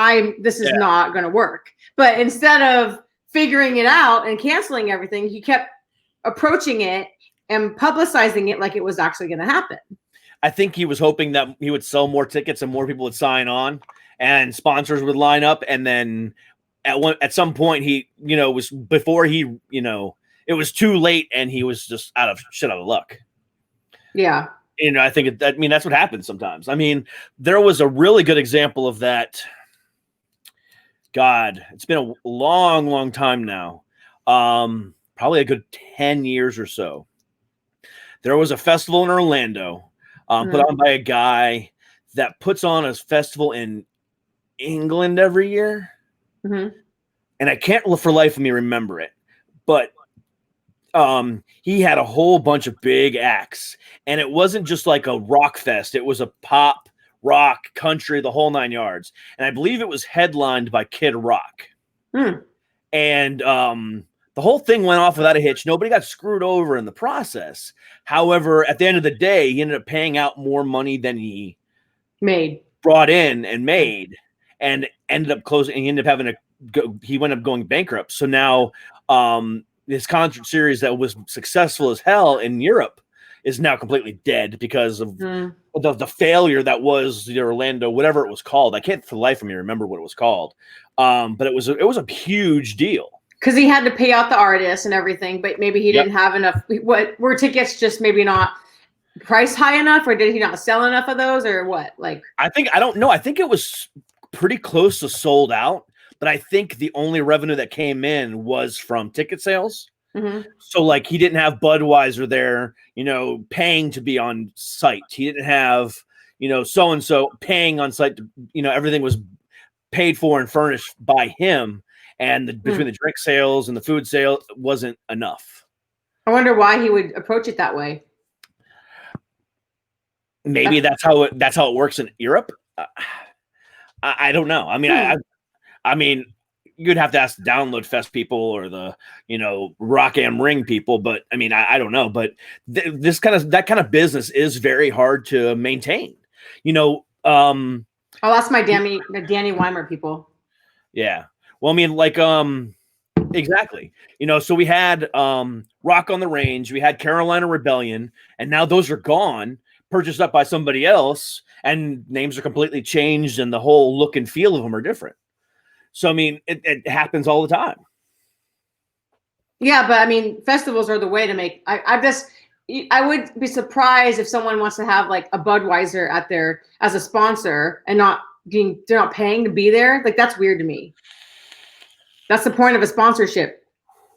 this is not gonna work. But instead of figuring it out and canceling everything, he kept approaching it and publicizing it like it was actually gonna happen. I think he was hoping that he would sell more tickets and more people would sign on and sponsors would line up. And then at some point he, was before he, it was too late and he was just out of luck. Yeah. I think that's what happens sometimes. I mean, there was a really good example of that. God, it's been a long, long time now. Probably a good 10 years or so. There was a festival in Orlando put on by a guy that puts on a festival in England every year. Mm-hmm. And I can't for life of me remember it. But he had a whole bunch of big acts, and it wasn't just like a rock fest. It was a pop, rock, country, the whole 9 yards. And I believe it was headlined by Kid Rock. And the whole thing went off without a hitch. Nobody got screwed over in the process. However, at the end of the day, he ended up paying out more money than he brought in and made, and ended up closing. And he ended up having he went up going bankrupt. So now, this concert series that was successful as hell in Europe is now completely dead because of the failure that was the Orlando, whatever it was called. I can't for the life of me remember what it was called. But it was a huge deal. Because he had to pay out the artists and everything, but maybe he didn't have enough. Were tickets just maybe not priced high enough, or did he not sell enough of those, or what? Like, I don't know. I think it was pretty close to sold out, but I think the only revenue that came in was from ticket sales. So like he didn't have Budweiser there, paying to be on site. He didn't have, so-and-so paying on site. Everything was paid for and furnished by him. And between the drink sales and the food sale wasn't enough. I wonder why he would approach it that way. Maybe that's how it works in Europe. I don't know. I mean, you'd have to ask the Download Fest people or the, Rock Am Ring people, but I mean, I don't know. But that kind of business is very hard to maintain. I'll ask my Danny Weimer people. Yeah. Well, I mean, like, exactly. So we had Rock on the Range, we had Carolina Rebellion, and now those are gone, purchased up by somebody else, and names are completely changed, and the whole look and feel of them are different. So, I mean, it happens all the time. Yeah, but I mean, festivals are the way to make. I would be surprised if someone wants to have like a Budweiser at there as a sponsor and they're not paying to be there. Like that's weird to me. That's the point of a sponsorship,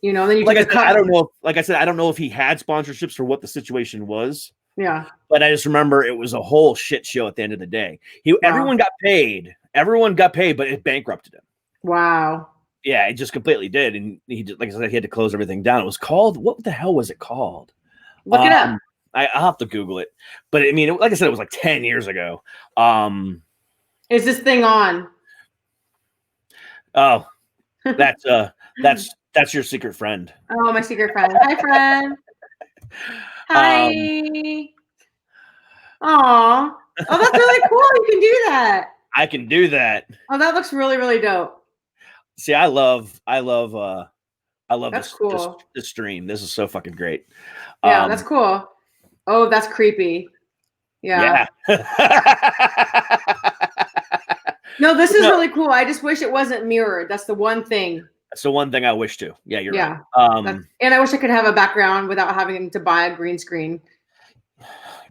Then you I don't know. Like I said, I don't know if he had sponsorships or what the situation was. Yeah, but I just remember it was a whole shit show at the end of the day. Everyone got paid. Everyone got paid, but it bankrupted him. Wow. Yeah, it just completely did, and he just, like I said, he had to close everything down. It was called, what the hell was it called? Look it up. I'll have to Google it. But I mean, like I said, it was like 10 years ago. Is this thing on? Oh, that's your secret friend. Oh, my secret friend. Hi, friend. Hi. Aw. Oh, that's really cool. You can do that. I can do that. Oh, that looks really, really dope. See, I love that's cool. This stream. This is so fucking great. Yeah, that's cool. Oh, that's creepy. Yeah. No, this is really cool. I just wish it wasn't mirrored. That's the one thing. That's the one thing I wish to. Yeah, you're right. And I wish I could have a background without having to buy a green screen.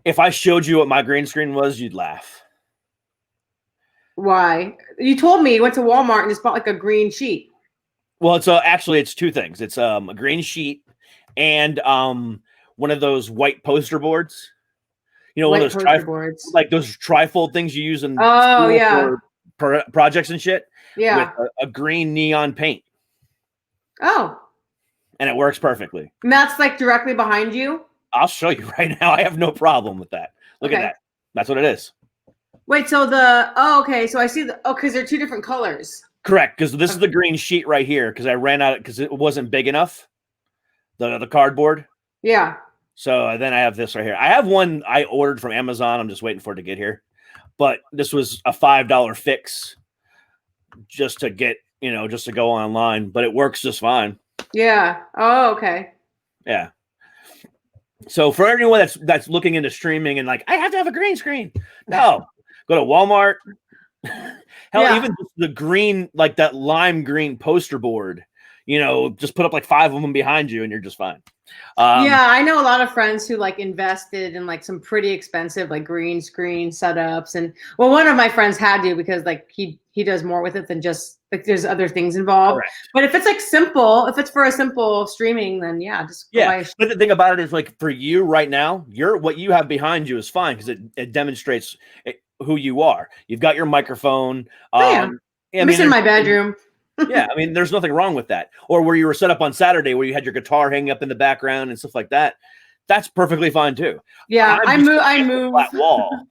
If I showed you what my green screen was, you'd laugh. Why? You told me you went to Walmart and just bought like a green sheet. Well, it's two things. It's a green sheet and one of those white poster boards. One of those boards, like those trifold things you use in for projects and shit. Yeah, with a green neon paint. Oh, and it works perfectly. And that's like directly behind you. I'll show you right now. I have no problem with that. Look at that. That's what it is. Wait, so okay. So I see because they're two different colors. Correct, because this is the green sheet right here. Because I ran out because it wasn't big enough. The cardboard. Yeah. So then I have this right here. I have one I ordered from Amazon. I'm just waiting for it to get here. But this was a $5 fix just to get, just to go online. But it works just fine. Yeah. Oh, okay. Yeah. So for anyone that's looking into streaming and like, I have to have a green screen. No. Go to Walmart. Hell, even the green, like that lime green poster board, just put up like 5 of them behind you and you're just fine. I know a lot of friends who like invested in like some pretty expensive like green screen setups. And well, one of my friends had to because like he does more with it than just like there's other things involved. Correct. But if it's like simple, if it's for a simple streaming, then But the thing about it is like for you right now, what you have behind you is fine because it demonstrates who you are. You've got your microphone. I'm in my bedroom. Yeah, I mean, there's nothing wrong with that. Or where you were set up on Saturday, where you had your guitar hanging up in the background and stuff like that. That's perfectly fine too. Yeah, I move. Flat wall.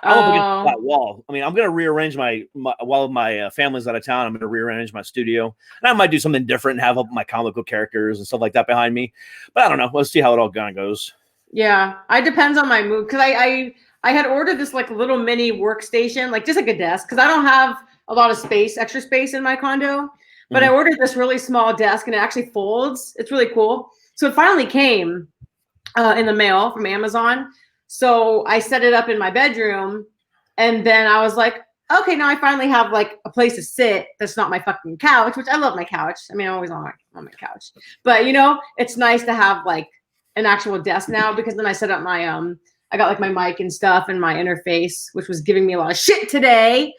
I'm up against a flat wall. I mean, I'm going to rearrange while my family's out of town. I'm going to rearrange my studio, and I might do something different and have up my comic book characters and stuff like that behind me. But I don't know. Let's see how it all kind of goes. Yeah, it depends on my mood because I had ordered this like little mini workstation, like just like a desk, because I don't have a lot of extra space in my condo. But I ordered this really small desk and it actually folds. It's really cool. So it finally came in the mail from Amazon. So I set it up in my bedroom and then I was like, okay, now I finally have like a place to sit that's not my fucking couch, which I love my couch. I mean, I'm always on my couch. But it's nice to have like an actual desk now because then I set up my I got like my mic and stuff and my interface, which was giving me a lot of shit today.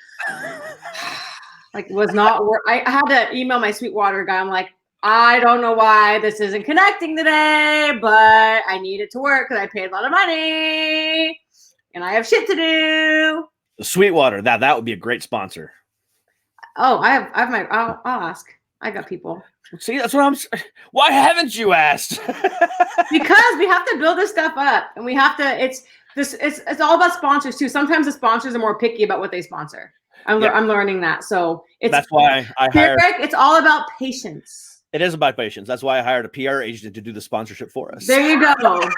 Like was not work. I had to email my Sweetwater guy. I'm like, I don't know why this isn't connecting today, but I need it to work because I paid a lot of money and I have shit to do. Sweetwater, that would be a great sponsor. Oh, I have my. I'll ask. I got people. See, that's what I'm. Why haven't you asked? Because we have to build this stuff up, and we have to. It's all about sponsors too. Sometimes the sponsors are more picky about what they sponsor. I'm learning that. So that's why I hired. It's all about patience. It is about patience. That's why I hired a PR agent to do the sponsorship for us. There you go.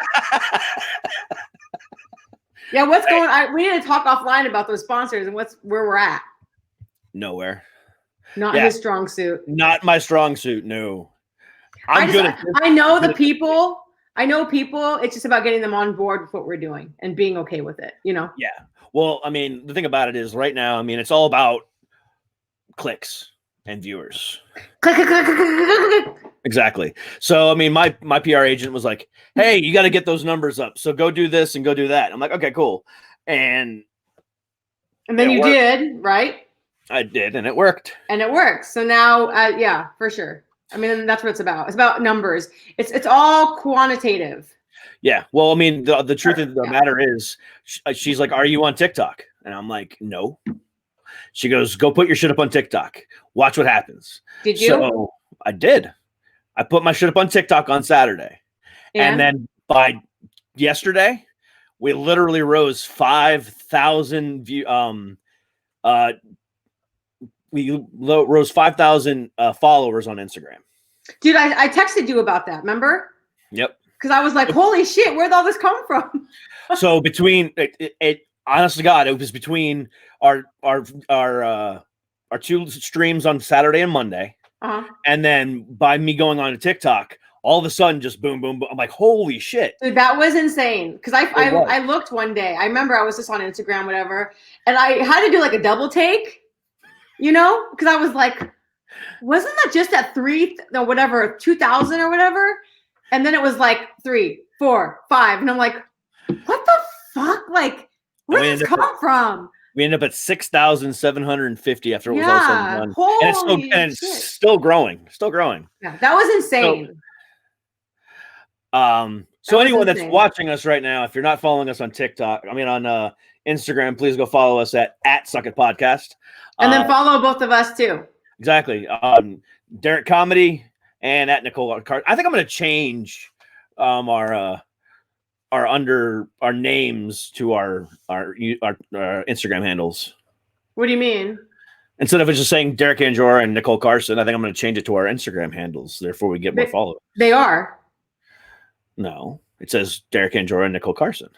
Yeah, what's going on? We need to talk offline about those sponsors and where we're at. Nowhere. Not his strong suit. Not my strong suit. No. I'm good at this. I know the people. I know people. It's just about getting them on board with what we're doing and being okay with it. You know? Yeah. Well, I mean, the thing about it is right now, I mean, it's all about clicks and viewers. Click, click, click, click, click, click. Exactly. So, I mean, my PR agent was like, hey, you got to get those numbers up. So go do this and go do that. I'm like, okay, cool. And then you did, right? I did, and it worked. And it works. So now, yeah, for sure. I mean, that's what it's about. It's about numbers. It's all quantitative. Yeah. Well, I mean, the truth of the matter is, she's like, are you on TikTok? And I'm like, no. She goes, go put your shit up on TikTok. Watch what happens. Did you? So I did. I put my shit up on TikTok on Saturday. And then by yesterday, we literally rose 5,000 rose 5,000 followers on Instagram. Dude, I texted you about that. Remember? Yep. Because I was like, holy shit, where'd all this come from? So between it honest to God, it was between our two streams on Saturday and Monday. And then by me going on to TikTok, all of a sudden just boom, boom, boom. I'm like, holy shit. Dude, that was insane. Because I looked one day. I remember I was just on Instagram, whatever. And I had to do like a double take, you know? Because I was like, wasn't that just at 2,000 or whatever? And then it was like 3, 4, 5. And I'm like, what the fuck? Like, where did this come from? We ended up at 6,750 after it was all said and done. And it's still growing. Still growing. Yeah, that was insane. So anyone that's watching us right now, if you're not following us on TikTok, I mean on Instagram, please go follow us at Suck It Podcast. And then follow both of us too. Exactly. Derek Comedy and at Nicole. I think I'm going to change our names to our Instagram handles. What do you mean? Instead of just saying Derek Anjora and Nicole Carson, I think I'm going to change it to our Instagram handles. Therefore, we get more followers. They are. No, it says Derek Anjora and Nicole Carson.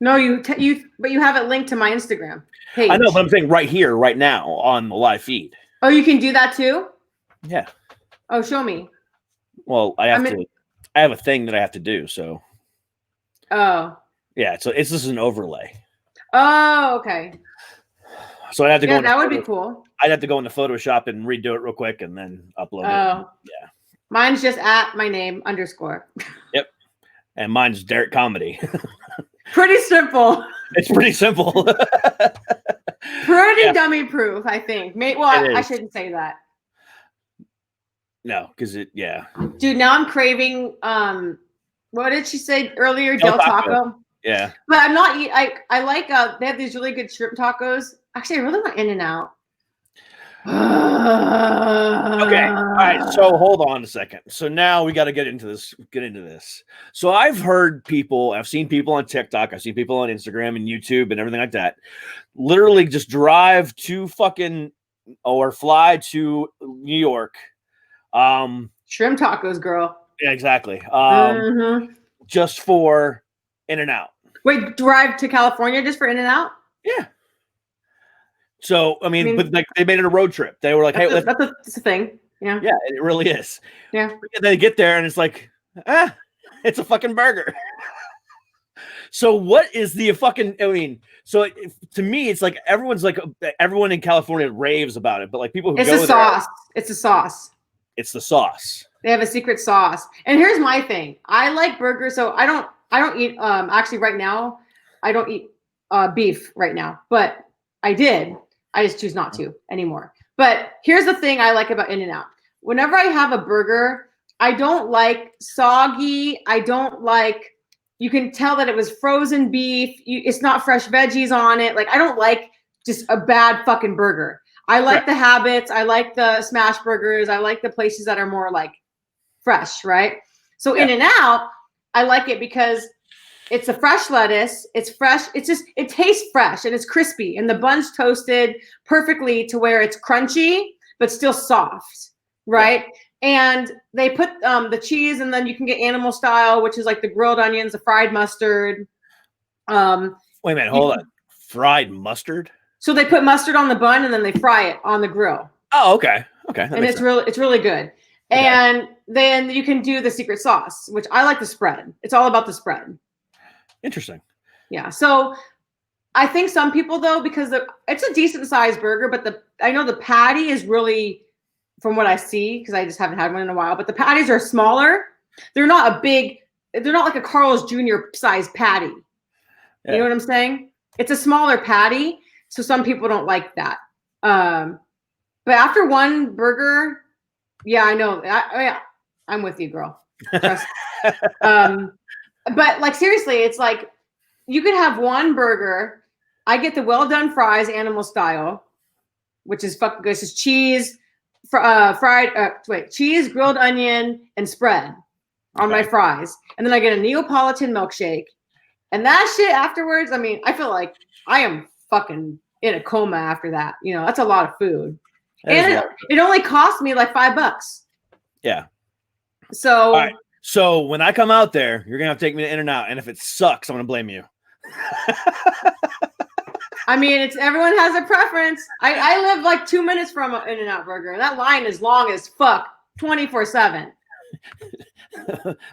No, but you have it linked to my Instagram page. I know, but I'm saying right here, right now on the live feed. Oh, you can do that too? Yeah. Oh, show me. Well, I have a thing that I have to do, so. Oh. Yeah, so this is an overlay. Oh, okay. So I'd have to go. That would be cool. I'd have to go into Photoshop and redo it real quick and then upload it. Yeah. Mine's just at my name _ Yep. And mine's Derek Comedy. Pretty simple. It's pretty simple. Pretty dummy proof, I think. I shouldn't say that. No, because Dude, now I'm craving. What did she say earlier? Del Taco. Yeah. But I'm not. I like. They have these really good shrimp tacos. Actually, I really want In-N-Out. Okay. All right. So hold on a second. So now we got to get into this. So I've seen people on TikTok. I've seen people on Instagram and YouTube and everything like that. Literally just drive to or fly to New York. Shrimp tacos, girl. Yeah, exactly. Just for In-N-Out. Wait, drive to California just for In-N-Out? Yeah. So I mean, but like they made it a road trip. They were like, "Hey, that's a thing." Yeah. Yeah, it really is. Yeah. They get there and it's like, it's a fucking burger. So what is the fucking? I mean, so to me, it's like everyone in California raves about it, but like people who it's go a sauce. It's a sauce. It's the sauce. They have a secret sauce. And here's my thing. I like burgers, so I don't eat. Actually, right now, I don't eat beef right now, but I did. I just choose not to anymore. But here's the thing I like about In-N-Out. Whenever I have a burger, I don't like soggy. I don't like, you can tell that it was frozen beef. It's not fresh veggies on it. Like, I don't like just a bad fucking burger. I like the habits. I like the smash burgers. I like the places that are more like fresh, right? So In-N-Out, I like it because it's a fresh lettuce. It's fresh. It tastes fresh and it's crispy and the bun's toasted perfectly to where it's crunchy, but still soft, right? Yeah. And they put the cheese, and then you can get animal style, which is like the grilled onions, the fried mustard. Wait a minute, hold on. Fried mustard? So they put mustard on the bun and then they fry it on the grill. Oh, okay. Okay. And it's really good. Okay. And then you can do the secret sauce, which I like the spread. It's all about the spread. Interesting. Yeah. So I think some people though, because it's a decent sized burger, but I know the patty is really, from what I see, because I just haven't had one in a while, but the patties are smaller. They're not they're not like a Carl's Jr. size patty. Yeah. You know what I'm saying? It's a smaller patty. So some people don't like that. But after one burger, yeah, I know. I'm with you, girl. But like, seriously, it's like you could have one burger. I get the well done fries, animal style, which is fucking good. It's just cheese, cheese, grilled onion, and spread on my fries. And then I get a Neapolitan milkshake. And that shit afterwards, I mean, I feel like I am fucking in a coma after that. You know, that's a lot of food. And it only cost me like $5. Yeah. So. All right. So when I come out there, you're gonna have to take me to In-N-Out, and if it sucks, I'm gonna blame you. I mean, everyone has a preference. I live like 2 minutes from an In-N-Out burger, and that line is long as fuck, 24/7.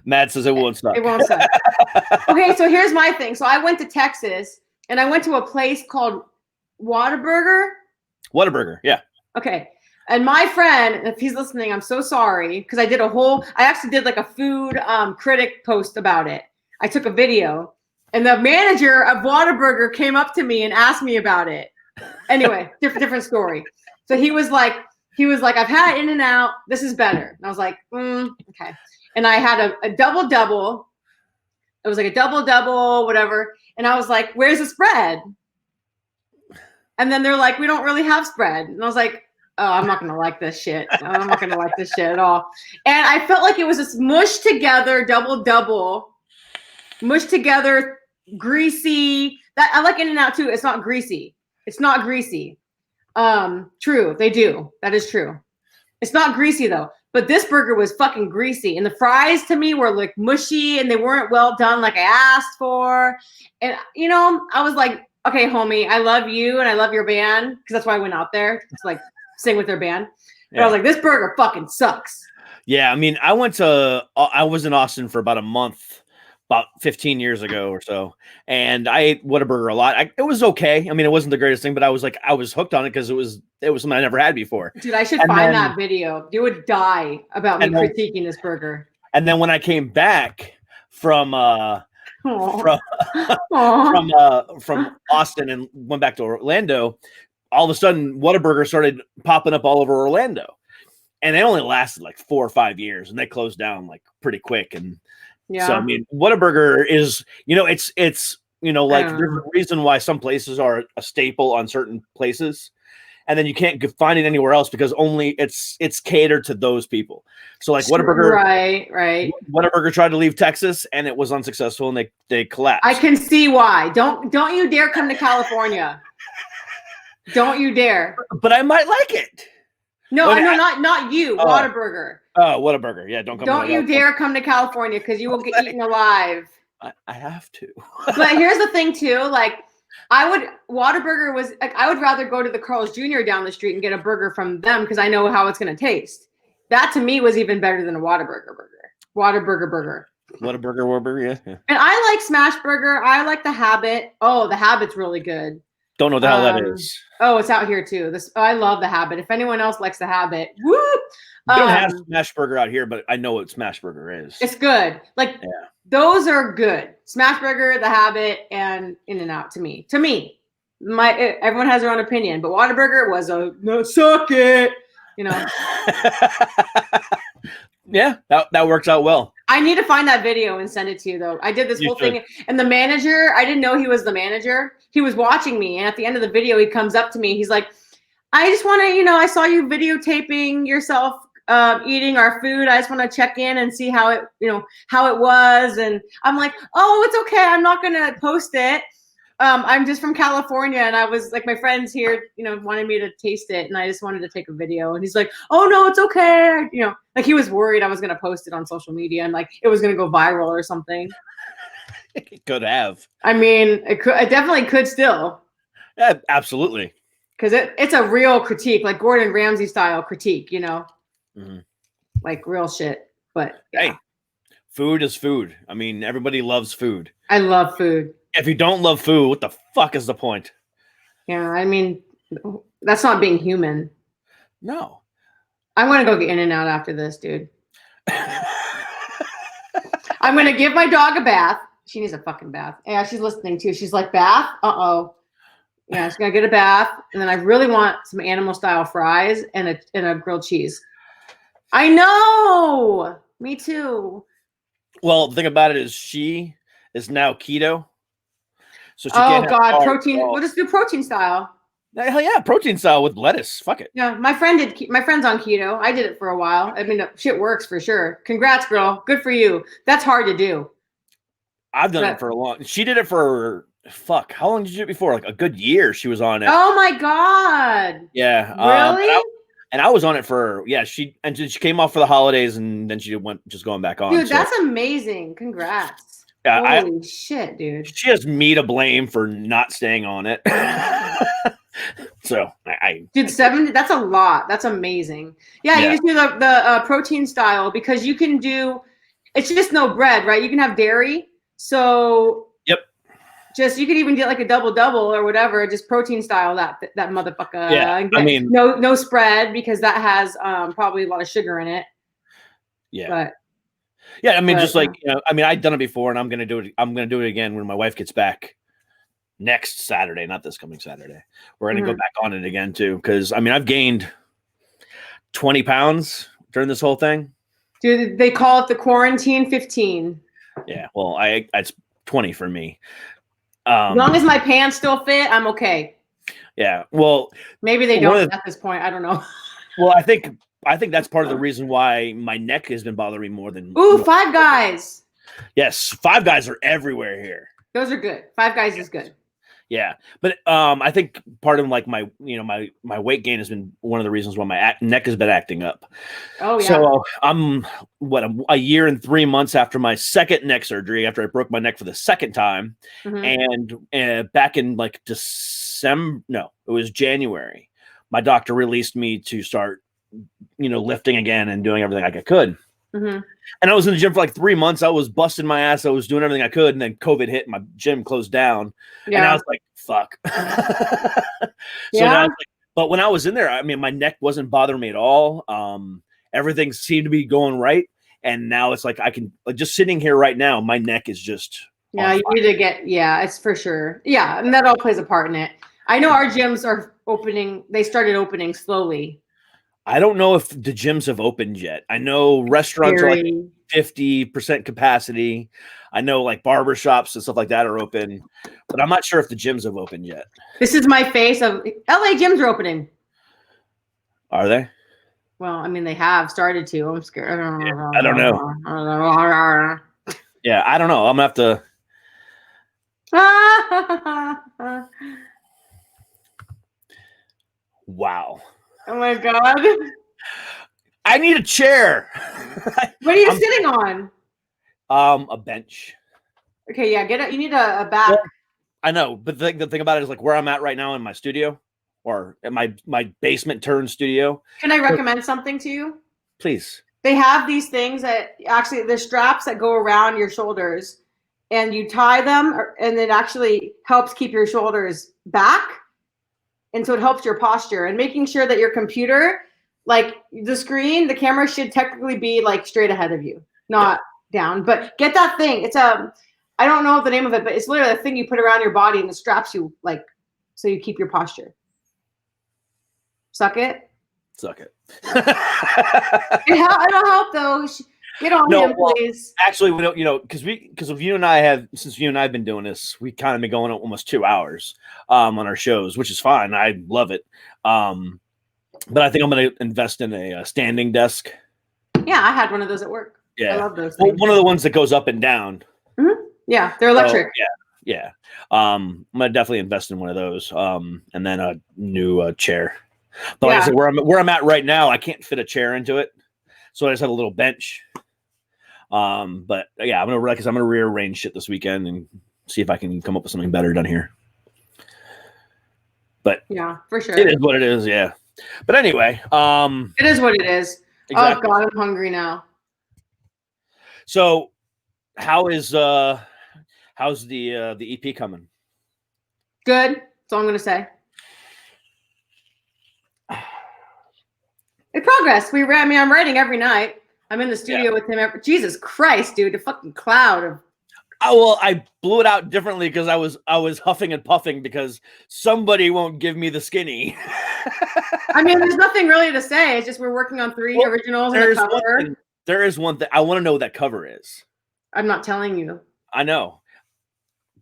Matt says it won't suck. It won't suck. Okay, so here's my thing. So I went to Texas, and I went to a place called Whataburger. Whataburger, yeah. Okay. And my friend, if he's listening, I'm so sorry, because I actually did like a food critic post about it. I took a video, and the manager of Whataburger came up to me and asked me about it. Anyway, different story. So he was like, I've had In-N-Out. This is better. And I was like, okay. And I had a double-double. It was like a double-double, whatever. And I was like, where's the spread? And then they're like, we don't really have spread. And I was like, oh, I'm not going to like this shit. I'm not going to like this shit at all. And I felt like it was this mushed together, double, mushed together, greasy. I like In-N-Out too. It's not greasy. True. They do. That is true. It's not greasy though. But this burger was fucking greasy. And the fries to me were like mushy, and they weren't well done like I asked for. And, you know, I was like, okay, homie, I love you and I love your band, because that's why I went out there to like sing with their band. But I was like, this burger fucking sucks. Yeah, I mean, I was in Austin for about a month, about 15 years ago or so, and I ate Whataburger a lot. It was okay. I mean, it wasn't the greatest thing, but I was hooked on it because it was something I never had before. Dude, I should find that video. You would die about me critiquing this burger. And then when I came back from Austin and went back to Orlando, all of a sudden Whataburger started popping up all over Orlando, and they only lasted like 4 or 5 years, and they closed down like pretty quick. And so I mean, Whataburger is, you know, it's you know, like there's a reason why some places are a staple on certain places, and then you can't find it anywhere else because only it's catered to those people. So like Whataburger, right. Whataburger tried to leave Texas, and it was unsuccessful, and they collapsed. I can see why. Don't you dare come to California. Don't you dare. But I might like it. No, I know, not you. Whataburger. Oh, Whataburger. Yeah, don't you dare come to California, because you will get eaten alive. I have to. But here's the thing too, like Whataburger was like, I would rather go to the Carl's Jr. down the street and get a burger from them, because I know how it's going to taste. That to me was even better than a Whataburger burger. Whataburger burger. Whataburger, yeah. And I like Smash Burger. I like the Habit. Oh, the Habit's really good. Don't know what the hell that is. Oh, it's out here too. I love the Habit. If anyone else likes the Habit, woo! We don't have Smash Burger out here, but I know what Smash Burger is. It's good. Like Those are good. Smashburger, The Habit, and In-N-Out to me. Everyone has their own opinion, but Whataburger was no, suck it. You know. Yeah, that works out well. I need to find that video and send it to you, though. I did this whole thing, and the manager, I didn't know he was the manager. He was watching me, and at the end of the video, he comes up to me. He's like, I just want to, I saw you videotaping yourself eating our food. I just want to check in and see how it was. And I'm like, oh, it's okay. I'm not going to post it. I'm just from California, and I was like, my friends here, wanted me to taste it, and I just wanted to take a video. And he's like, oh no, it's okay. Like he was worried I was going to post it on social media and like it was going to go viral or something. It could have. I mean, it definitely could still. Yeah, absolutely. Because it's a real critique, like Gordon Ramsay style critique, Mm-hmm. Like real shit. But hey, food is food. I mean, everybody loves food. I love food. If you don't love food, what the fuck is the point? Yeah, I mean, that's not being human. No. I'm going to go get In-N-Out after this, dude. I'm going to give my dog a bath. She needs a fucking bath. Yeah, she's listening too. She's like, bath? Uh-oh. Yeah, she's going to get a bath. And then I really want some animal-style fries and a grilled cheese. I know! Me too. Well, the thing about it is she is now keto. So she can't have protein. We'll just do protein style. Hell yeah, protein style with lettuce. Fuck it. Yeah, my friend's on keto. I did it for a while. I mean, shit works for sure. Congrats, girl. Good for you. That's hard to do. I've done it for a long. She did it for how long did you do it before? Like a good year. She was on it. Oh my god. Yeah. Really? And I was on it for she came off for the holidays and then she went just going back on. Dude, that's amazing. Congrats. Yeah, holy shit, dude. She has me to blame for not staying on it. So dude, 70, that's a lot. That's amazing. Yeah, you just do the protein style because you can do, it's just no bread, right? You can have dairy. So you could even get like a double or whatever, just protein style that motherfucker. Yeah, I mean no spread because that has probably a lot of sugar in it. Yeah. But yeah, I mean, just like I've done it before, and I'm gonna do it. I'm gonna do it again when my wife gets back next Saturday, not this coming Saturday. We're gonna go back on it again too, because I've gained 20 pounds during this whole thing. Dude, they call it the quarantine 15. Yeah, well, it's 20 for me. As long as my pants still fit, I'm okay. Yeah, well, maybe they don't at this point. I don't know. Well, I think that's part of the reason why my neck has been bothering me more than. Ooh, Five Guys. Yes, Five Guys are everywhere here. Those are good. Five Guys is good. Yeah, but I think part of like my my weight gain has been one of the reasons why my neck has been acting up. Oh yeah. So I'm a year and 3 months after my second neck surgery, after I broke my neck for the second time, and back in like December, no, it was January. My doctor released me to start, lifting again and doing everything I could. Mm-hmm. And I was in the gym for like 3 months. I was busting my ass. I was doing everything I could. And then COVID hit and my gym closed down. Yeah. And I was like, fuck. But when I was in there, my neck wasn't bothering me at all. Everything seemed to be going right. And now it's like, I can just sitting here right now, my neck is just. Yeah, you need to it's for sure. Yeah. And that all plays a part in it. I know our gyms are opening. They started opening slowly. I don't know if the gyms have opened yet. I know restaurants are like 50% capacity. I know like barbershops and stuff like that are open, but I'm not sure if the gyms have opened yet. This is my face of LA gyms are opening. Are they? Well, they have started to. I'm scared. Yeah, I don't know. Yeah, I don't know. I'm going to have to. Wow. Oh my god! I need a chair. What are you sitting on? A bench. Okay, yeah, get it. You need a back. Well, I know, but the thing about it is like where I'm at right now in my studio, or at my basement turn studio. Can I recommend something to you? Please. They have these things that actually the straps that go around your shoulders, and you tie them, and it actually helps keep your shoulders back. And so it helps your posture and making sure that your computer, like the screen, the camera should technically be like straight ahead of you, not down. But get that thing. It's I don't know the name of it, but it's literally a thing you put around your body and it straps you like so you keep your posture. Suck it. Suck it. It'll help though. Get on him, please. Actually, we don't. Because if you and I have been doing this, we kind of been going almost 2 hours on our shows, which is fine. I love it. But I think I'm going to invest in a standing desk. Yeah, I had one of those at work. Yeah, I love those. Well, one of the ones that goes up and down. Mm-hmm. Yeah, they're electric. So, yeah. I'm gonna definitely invest in one of those. And then a new chair. But like I said, where I'm at right now, I can't fit a chair into it, so I just have a little bench. But yeah, I'm gonna rearrange shit this weekend and see if I can come up with something better done here. But yeah, for sure, it is what it is. Yeah. But anyway, it is what it is. Exactly. Oh God, I'm hungry now. So, how's the EP coming? Good. That's all I'm gonna say. In progress. I'm writing every night. I'm in the studio with him. Jesus Christ, dude, a fucking cloud of. Oh, well, I blew it out differently because I was huffing and puffing because somebody won't give me the skinny. I mean, there's nothing really to say. It's just we're working on 3 originals and a cover. There is one thing. I want to know what that cover is. I'm not telling you. I know.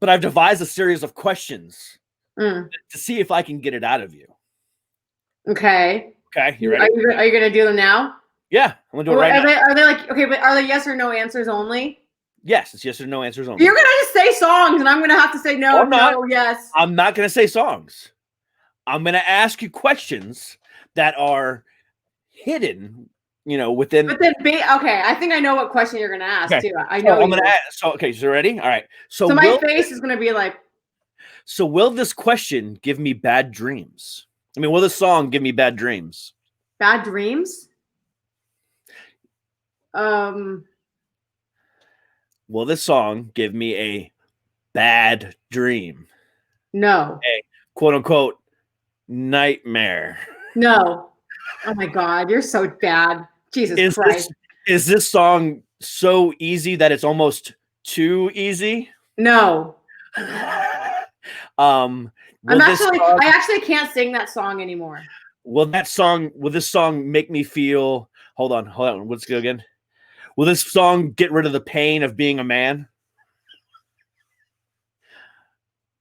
But I've devised a series of questions to see if I can get it out of you. Okay. Okay, you ready? Are you going to do them now? Yeah, I'm going to do it right now. Are they like, okay, but are they yes or no answers only? Yes, it's yes or no answers only. You're going to just say songs, and I'm going to have to say no, no, yes. I'm not going to say songs. I'm going to ask you questions that are hidden, within. But then, okay, I think I know what question you're going to ask, too. I know. I'm going to ask. So, okay, so ready? All right. So my face is going to be like. So will this question give me bad dreams? I mean, will this song give me bad dreams? Bad dreams? Will this song give me a bad dream? No. A quote unquote nightmare. No. Oh my God, you're so bad. Jesus Christ. Is this song so easy that it's almost too easy? No. I actually can't sing that song anymore. Will this song make me feel? Hold on. Let's go again. Will this song get rid of the pain of being a man?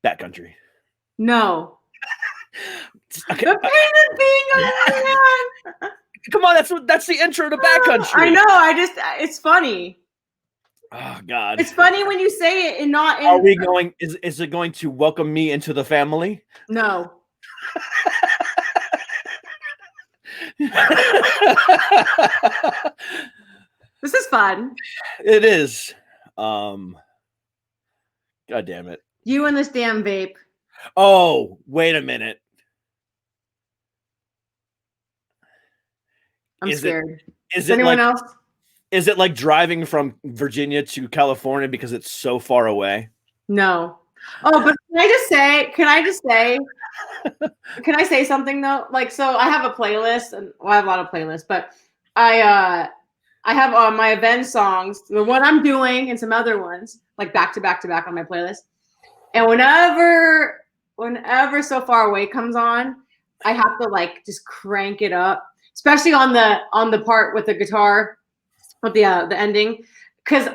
Backcountry. No. Okay. The pain of being a man. Come on, that's the intro to Backcountry. I know. It's funny. Oh God. It's funny when you say it and not. Are we going? Is it going to welcome me into the family? No. This is fun. It is. God damn it. You and this damn vape. Oh, wait a minute. I'm scared. Is anyone else? Is it like driving from Virginia to California because it's so far away? No. Oh, but can I say something though? Like, so I have a playlist, and I have a lot of playlists, but I have my event songs, the one I'm doing, and some other ones, like back to back to back on my playlist. And whenever So Far Away comes on, I have to like just crank it up, especially on the part with the guitar, with the ending, because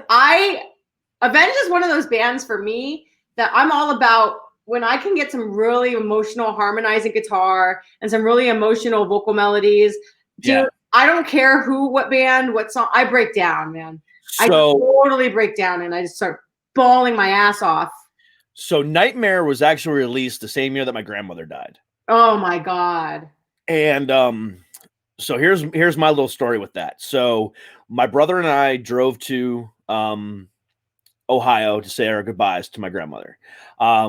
Avenged is one of those bands for me that I'm all about. When I can get some really emotional harmonizing guitar and some really emotional vocal melodies, dude, I don't care what band, what song, I break down, man. I totally break down and I just start bawling my ass off. So Nightmare was actually released the same year that my grandmother died. Oh my God. And so here's my little story with that. So my brother and I drove to Ohio to say our goodbyes to my grandmother.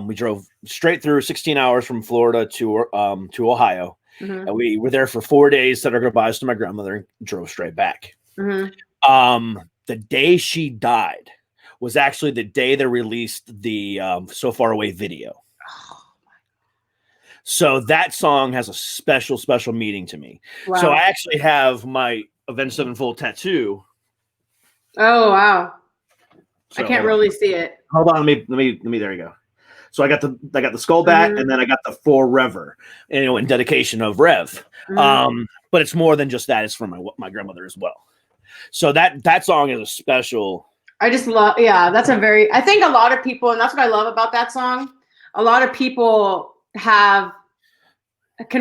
We drove straight through 16 hours from Florida to Ohio. Mm-hmm. And we were there for 4 days, said our goodbyes to my grandmother, and drove straight back. Mm-hmm. The day she died was actually the day they released the So Far Away video. So that song has a special, special meaning to me. Wow. So I actually have my Avenged Sevenfold tattoo. Oh, wow. So, I can't really see it. Hold on, let me. There you go. So I got the skull back, and then I got the forever, in dedication of Rev. But it's more than just that; it's from my grandmother as well. So that song is a special. I just love, that's I think a lot of people, and that's what I love about that song. A lot of people can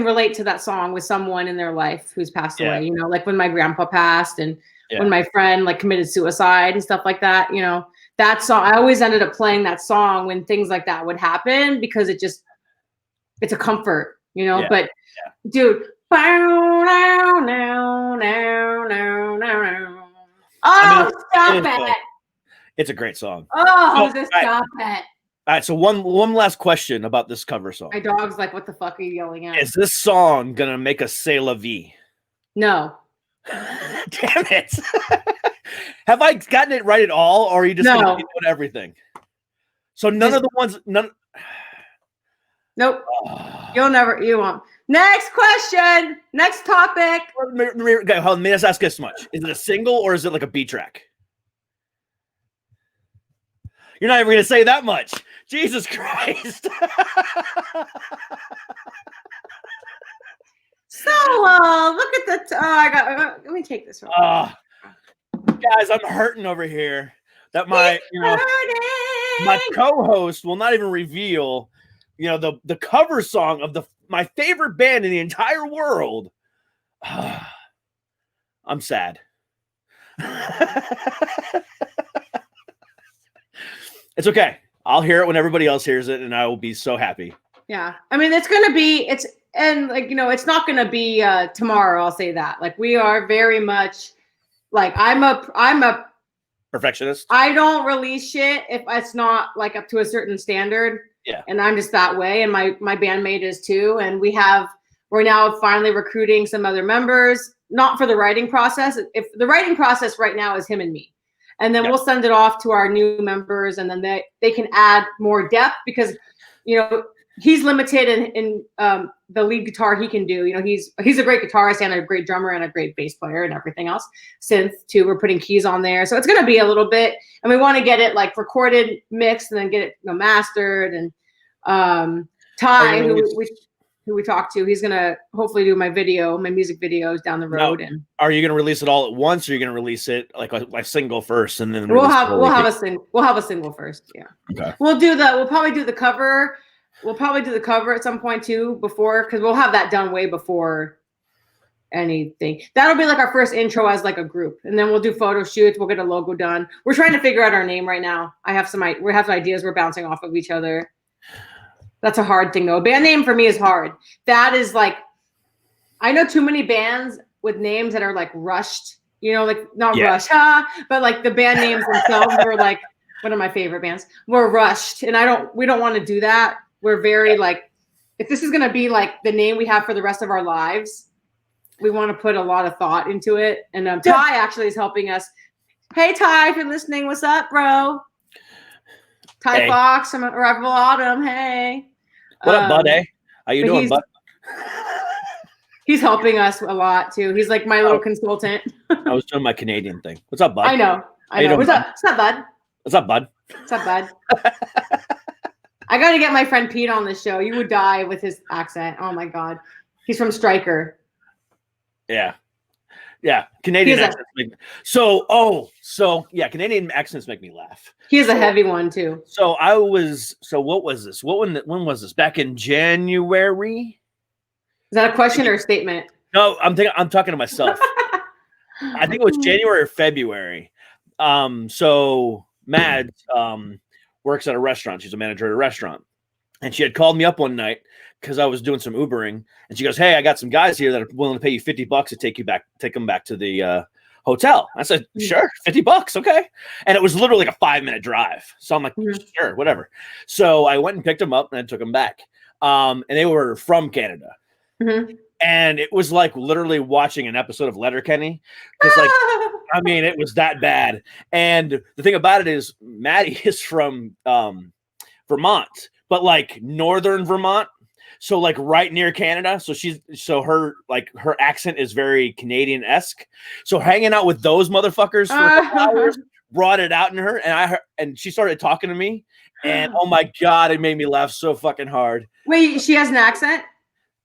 relate to that song with someone in their life who's passed away. Like when my grandpa passed, and when my friend committed suicide and stuff like that. That song, I always ended up playing that song when things like that would happen because it's a comfort, but dude, stop it. It's a great song. Stop it. All right, so one last question about this cover song. My dog's like, what the fuck are you yelling at? Is this song gonna make us say la vie? No. Damn it. Have I gotten it right at all, or are you just gonna be doing everything? So none of the ones. Nope. You won't. Next question. Next topic. Let me just ask this much: is it a single or is it like a B track? You're not even gonna say that much. Jesus Christ. So look at the. Let me take this one. Guys, I'm hurting over here. That my co-host will not even reveal, the cover song of my favorite band in the entire world. I'm sad. It's okay. I'll hear it when everybody else hears it, and I will be so happy. Yeah, I mean, it's not gonna be tomorrow. I'll say that. We are very much. I'm a perfectionist. I don't release shit if it's not up to a certain standard. Yeah. And I'm just that way. And my bandmate is too. And we're now finally recruiting some other members, not for the writing process. If the writing process right now is him and me, and then we'll send it off to our new members, and then they can add more depth because, he's limited in the lead guitar he can do. He's a great guitarist and a great drummer and a great bass player and everything else. Synth too. We're putting keys on there, so it's going to be a little bit. And we want to get it recorded, mixed, and then get it mastered. And Ty, who we talked to, he's going to hopefully do my music videos down the road. And are you going to release it all at once, or are you going to release it like a single first, and then we'll have a single first? Yeah. Okay. We'll probably do the cover. We'll probably do the cover at some point too, because we'll have that done way before anything. That'll be our first intro as a group, and then we'll do photo shoots. We'll get a logo done. We're trying to figure out our name right now. We have some ideas. We're bouncing off of each other. That's a hard thing though. Band name for me is hard. That is I know too many bands with names that are rushed. Not rushed, but the band names themselves were one of my favorite bands. We're rushed, and we don't want to do that. We're very if this is going to be the name we have for the rest of our lives, we want to put a lot of thought into it. And Ty actually is helping us. Hey, Ty, if you're listening, what's up, bro? Ty Fox from Arrival Autumn. Hey. What up, bud? Hey, how you doing, bud? He's helping us a lot too. He's my little consultant. I was doing my Canadian thing. What's up, bud? I know. What's up? What's up, bud? What's up, bud? What's up, bud? I got to get my friend Pete on the show. You would die with his accent. Oh my God. He's from Stryker. Yeah. Canadian accents Canadian accents make me laugh. He has a heavy one too. What was this? When was this? Back in January? Is that a question or a statement? No, I'm talking to myself. I think it was January or February. So Mads works at a restaurant. She's a manager at a restaurant. And she had called me up one night because I was doing some Ubering. And she goes, "Hey, I got some guys here that are willing to pay you $50 to take them back to the hotel." I said, "Sure, $50, okay." And it was literally a 5-minute drive. So I'm like, "Sure, whatever." So I went and picked them up and I took them back. And they were from Canada. Mm-hmm. And it was literally watching an episode of Letterkenny. Because it was that bad. And the thing about it is Maddie is from Vermont, but northern Vermont. So right near Canada. So her accent is very Canadian-esque. So hanging out with those motherfuckers for hours brought it out in her, and she started talking to me, and oh my God, it made me laugh so fucking hard. Wait, she has an accent?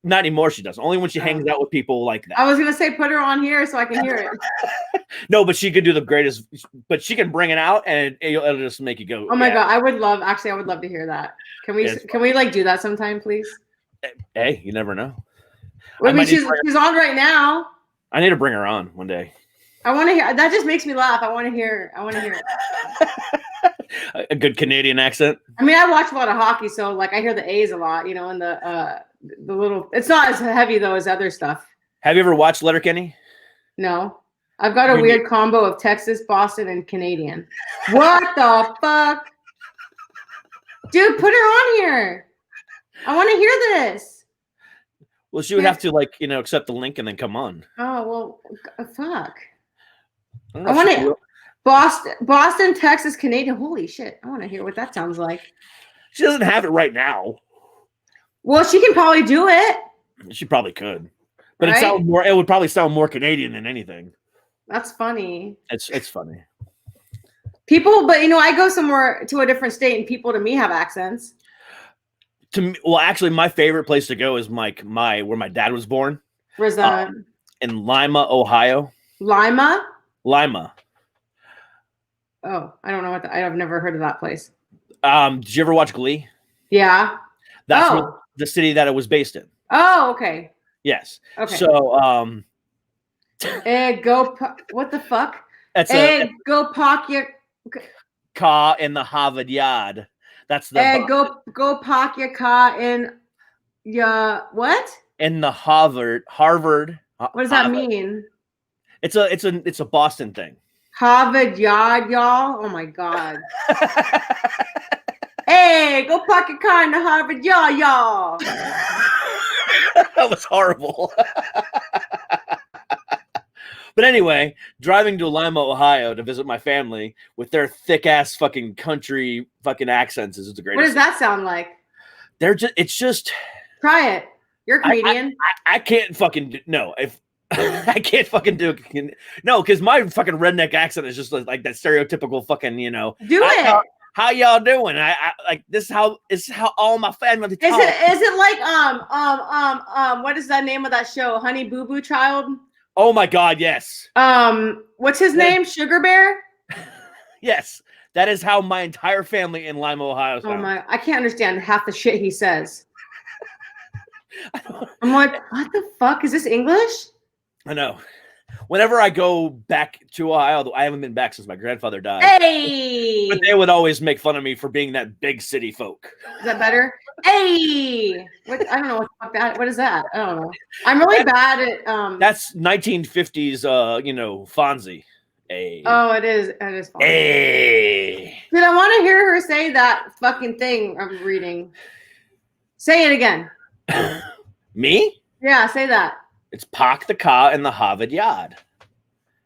Not anymore. She doesn't. Only when she hangs out with people like that. I was gonna say put her on here so I can hear it. No, but she could do the greatest. But she can bring it out, and it'll just make you go. Oh my God, I would love to hear that. Can we like do that sometime, please? Hey, you never know. I mean, she's on right now. I need to bring her on one day. I want to hear. That just makes me laugh. I want to hear it. A good Canadian accent. I mean, I watch a lot of hockey, so like I hear the A's a lot, you know, and the little. It's not as heavy though as other stuff. Have you ever watched Letterkenny? No, I've got a weird combo of Texas, Boston, and Canadian. What the fuck, dude? Put her on here. I want to hear this. Well, she would have to accept the link and then come on. Oh well, fuck. I want to Boston, Texas, Canadian. Holy shit! I want to hear what that sounds like. She doesn't have it right now. Well, she can probably do it. She probably could, but right? It would probably sound more Canadian than anything. That's funny. It's funny. People, but I go somewhere to a different state, and people to me have accents. To me, well, actually, my favorite place to go is where my dad was born. Where's that? In Lima, Ohio. Lima. Oh, I don't know I've never heard of that place. Did you ever watch Glee? Yeah. That's the city that it was based in. Oh, okay. Yes. Okay. So, what the fuck? That's go park your car in the Harvard Yard. That's the go park your car in your what? In the Harvard. What does that mean? It's a Boston thing. Harvard Yard, y'all. Oh my God. Hey, go park your car in the Harvard Yard, y'all. That was horrible. But anyway, driving to Lima, Ohio to visit my family with their thick ass fucking country fucking accents is the greatest. What does that sound like? It's just try it. You're a comedian. I can't fucking no. If I can't fucking do it. No, because my fucking redneck accent is just like that stereotypical fucking, Do it. How y'all doing? I like this is how all my family talk. Is it like what is that name of that show? Honey Boo Boo Child? Oh my God, yes. What's his name? Sugar Bear? Yes. That is how my entire family in Lima, Ohio sounds. Oh my, I can't understand half the shit he says. I'm like, what the fuck? Is this English? I know. Whenever I go back to Ohio, I haven't been back since my grandfather died. Hey! But they would always make fun of me for being that big city folk. Is that better? Hey! What? I don't know what is that? I don't know. I'm really bad at That's 1950s Fonzie. Hey. Oh, it is. It is Fonzie. Hey. Dude, I want to hear her say that fucking thing I'm reading. Say it again. Me? Yeah, say that. It's park the car in the Harvard Yard.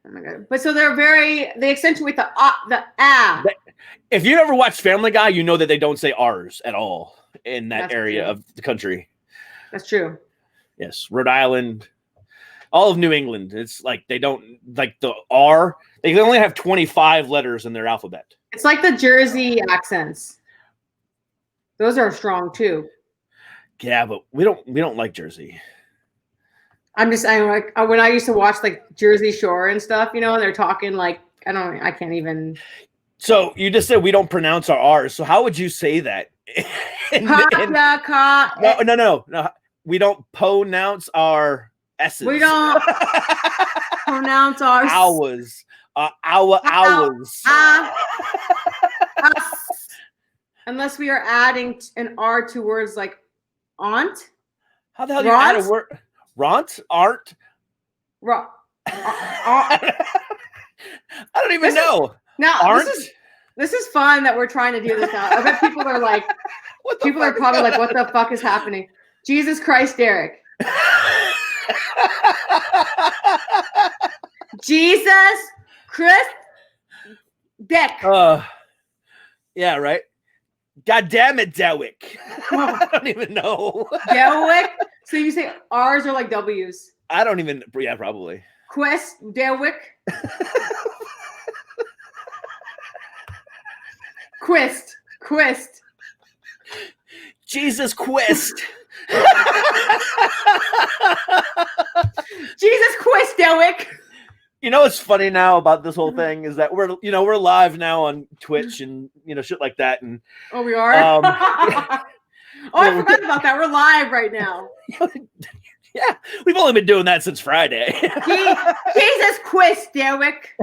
Oh my God. But so they accentuate the ah. If you ever watched Family Guy, you know that they don't say R's at all in that area of the country. That's true. Yes. Rhode Island, all of New England. It's like they don't like the R. They only have 25 letters in their alphabet. It's like the Jersey accents. Those are strong too. Yeah, but we don't like Jersey. I'm like when I used to watch like Jersey Shore and stuff, and they're talking like I can't even. So you just said we don't pronounce our R's. So how would you say that? No. We don't pronounce our S's. We don't pronounce our hours. Hours. Unless we are adding an R to words like aunt. How the hell do you add a word? Ront? Art? I don't even know. This is fun that we're trying to do this now. I bet people are like, people are probably like, what the fuck is happening? Jesus Christ, Derek. Jesus Christ, Dick. Yeah, right. God damn it, Dewick. I don't even know. Dewick? So you say R's are like W's? I don't even. Yeah, probably. Quest Dewick. Quist. Jesus Quist. Jesus Quist, Derek. You know what's funny now about this whole thing is that we're live now on Twitch and shit like that. And oh, we are. Yeah. I forgot about that. We're live right now. Yeah, we've only been doing that since Friday. Jesus Quist, Derek.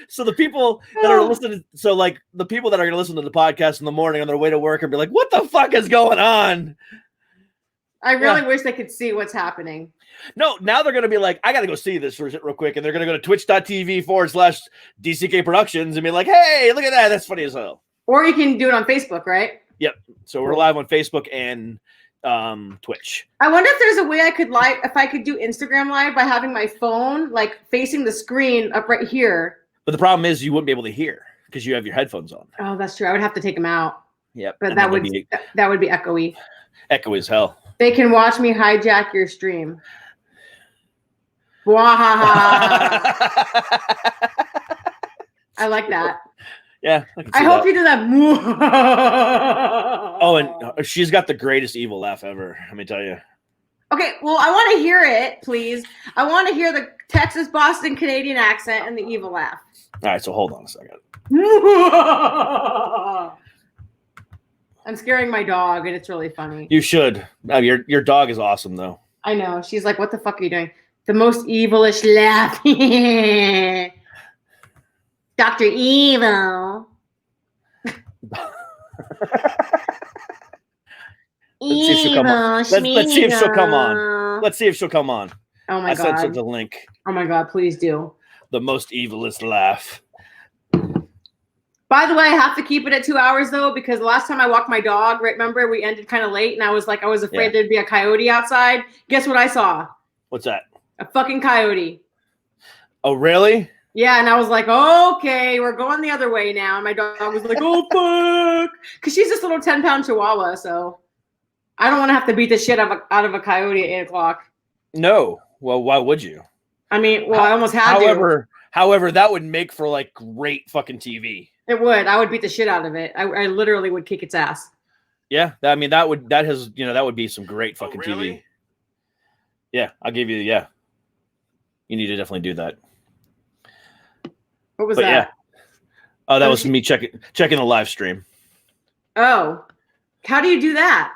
So the people that are listening, the people that are going to listen to the podcast in the morning on their way to work and be like, "What the fuck is going on?" I really wish they could see what's happening. No, now they're going to be like, I got to go see this real quick. And they're going to go to twitch.tv/DCK Productions and be like, hey, look at that. That's funny as hell. Or you can do it on Facebook, right? Yep. So we're live on Facebook and Twitch. I wonder if there's a way I could do Instagram live by having my phone like facing the screen up right here. But the problem is you wouldn't be able to hear because you have your headphones on. Oh, that's true. I would have to take them out. Yep. But that would be echoey. Echoey as hell. They can watch me hijack your stream. I like that. Yeah. I hope you do that. Oh, and she's got the greatest evil laugh ever. Let me tell you. Okay, well, I want to hear it, please. I want to hear the Texas, Boston, Canadian accent and the evil laugh. All right, so hold on a second. I'm scaring my dog, and it's really funny. You should. Your dog is awesome, though. I know. She's like, what the fuck are you doing? The most evilish laugh. Dr. Evil. Let's see if she'll come on. Let's see if she'll come on. Let's see if she'll come on. Oh my God. I sent her the link. Oh my God, please do. The most evilest laugh. By the way, I have to keep it at 2 hours though, because the last time I walked my dog, remember we ended kind of late and I was afraid there'd be a coyote outside. Guess what I saw? What's that? A fucking coyote. Oh, really? Yeah, and I was like, okay, we're going the other way now. And my dog was like, oh, fuck. Because she's this little 10-pound chihuahua, so I don't want to have to beat the shit out of a coyote at 8 o'clock. No. Well, why would you? I mean, I almost had to. However, that would make for like great fucking TV. It would. I would beat the shit out of it. I literally would kick its ass. Yeah, that would be some great fucking TV. Yeah, I'll give you. Yeah, you need to definitely do that. What was that? Yeah. Oh, that was me checking the live stream. Oh, how do you do that?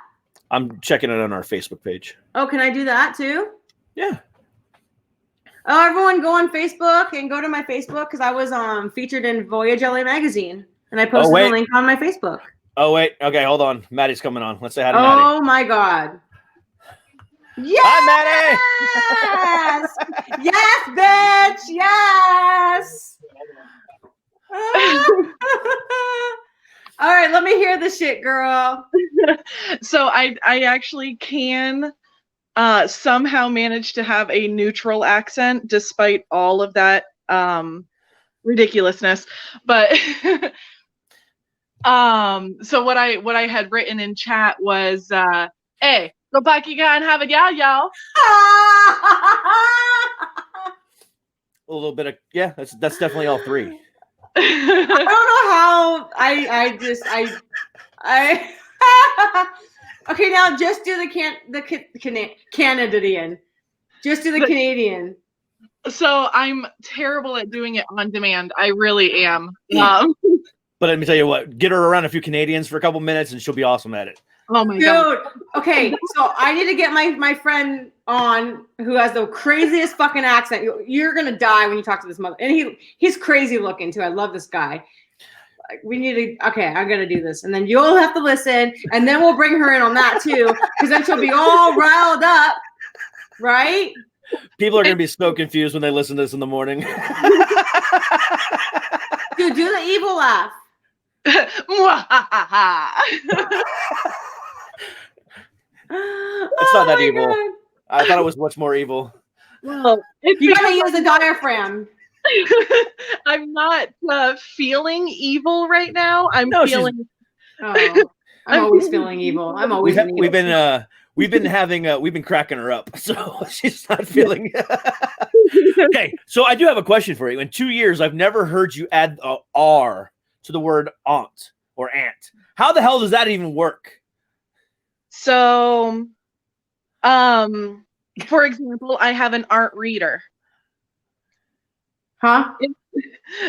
I'm checking it on our Facebook page. Oh, can I do that too? Yeah. Oh, everyone go on Facebook and go to my Facebook because I was featured in Voyage LA magazine and I posted the link on my Facebook. Oh, wait. Okay, hold on. Maddie's coming on. Let's say hi to Maddie. Oh, my God. Yes! Hi, Maddie! Yes, bitch! Yes! All right, let me hear the shit, girl. So I actually can somehow manage to have a neutral accent despite all of that ridiculousness. But so what I had written in chat was hey, go back again and have it, y'all. A little bit of that's definitely all three. I don't know how I okay, now just do the Canadian. Just do the Canadian. So I'm terrible at doing it on demand. I really am. But let me tell you what, get her around a few Canadians for a couple minutes and she'll be awesome at it. Oh my God. Dude, okay, so I need to get my friend on who has the craziest fucking accent. You're gonna die when you talk to this mother. And he's crazy looking too. I love this guy. We need to, okay, I'm gonna do this. And then you'll have to listen, and then we'll bring her in on that too, because then she'll be all riled up, right? People are gonna be so confused when they listen to this in the morning. Dude, do the evil laugh. It's not that evil. God. I thought it was much more evil. Well, you gotta use a diaphragm. I'm not feeling evil right now. I'm feeling. I'm always feeling evil. I'm always we've been cracking her up, so she's not feeling. Okay, so I do have a question for you. In 2 years, I've never heard you add a R to the word aunt or aunt. How the hell does that even work? So, for example, I have an art reader. Huh?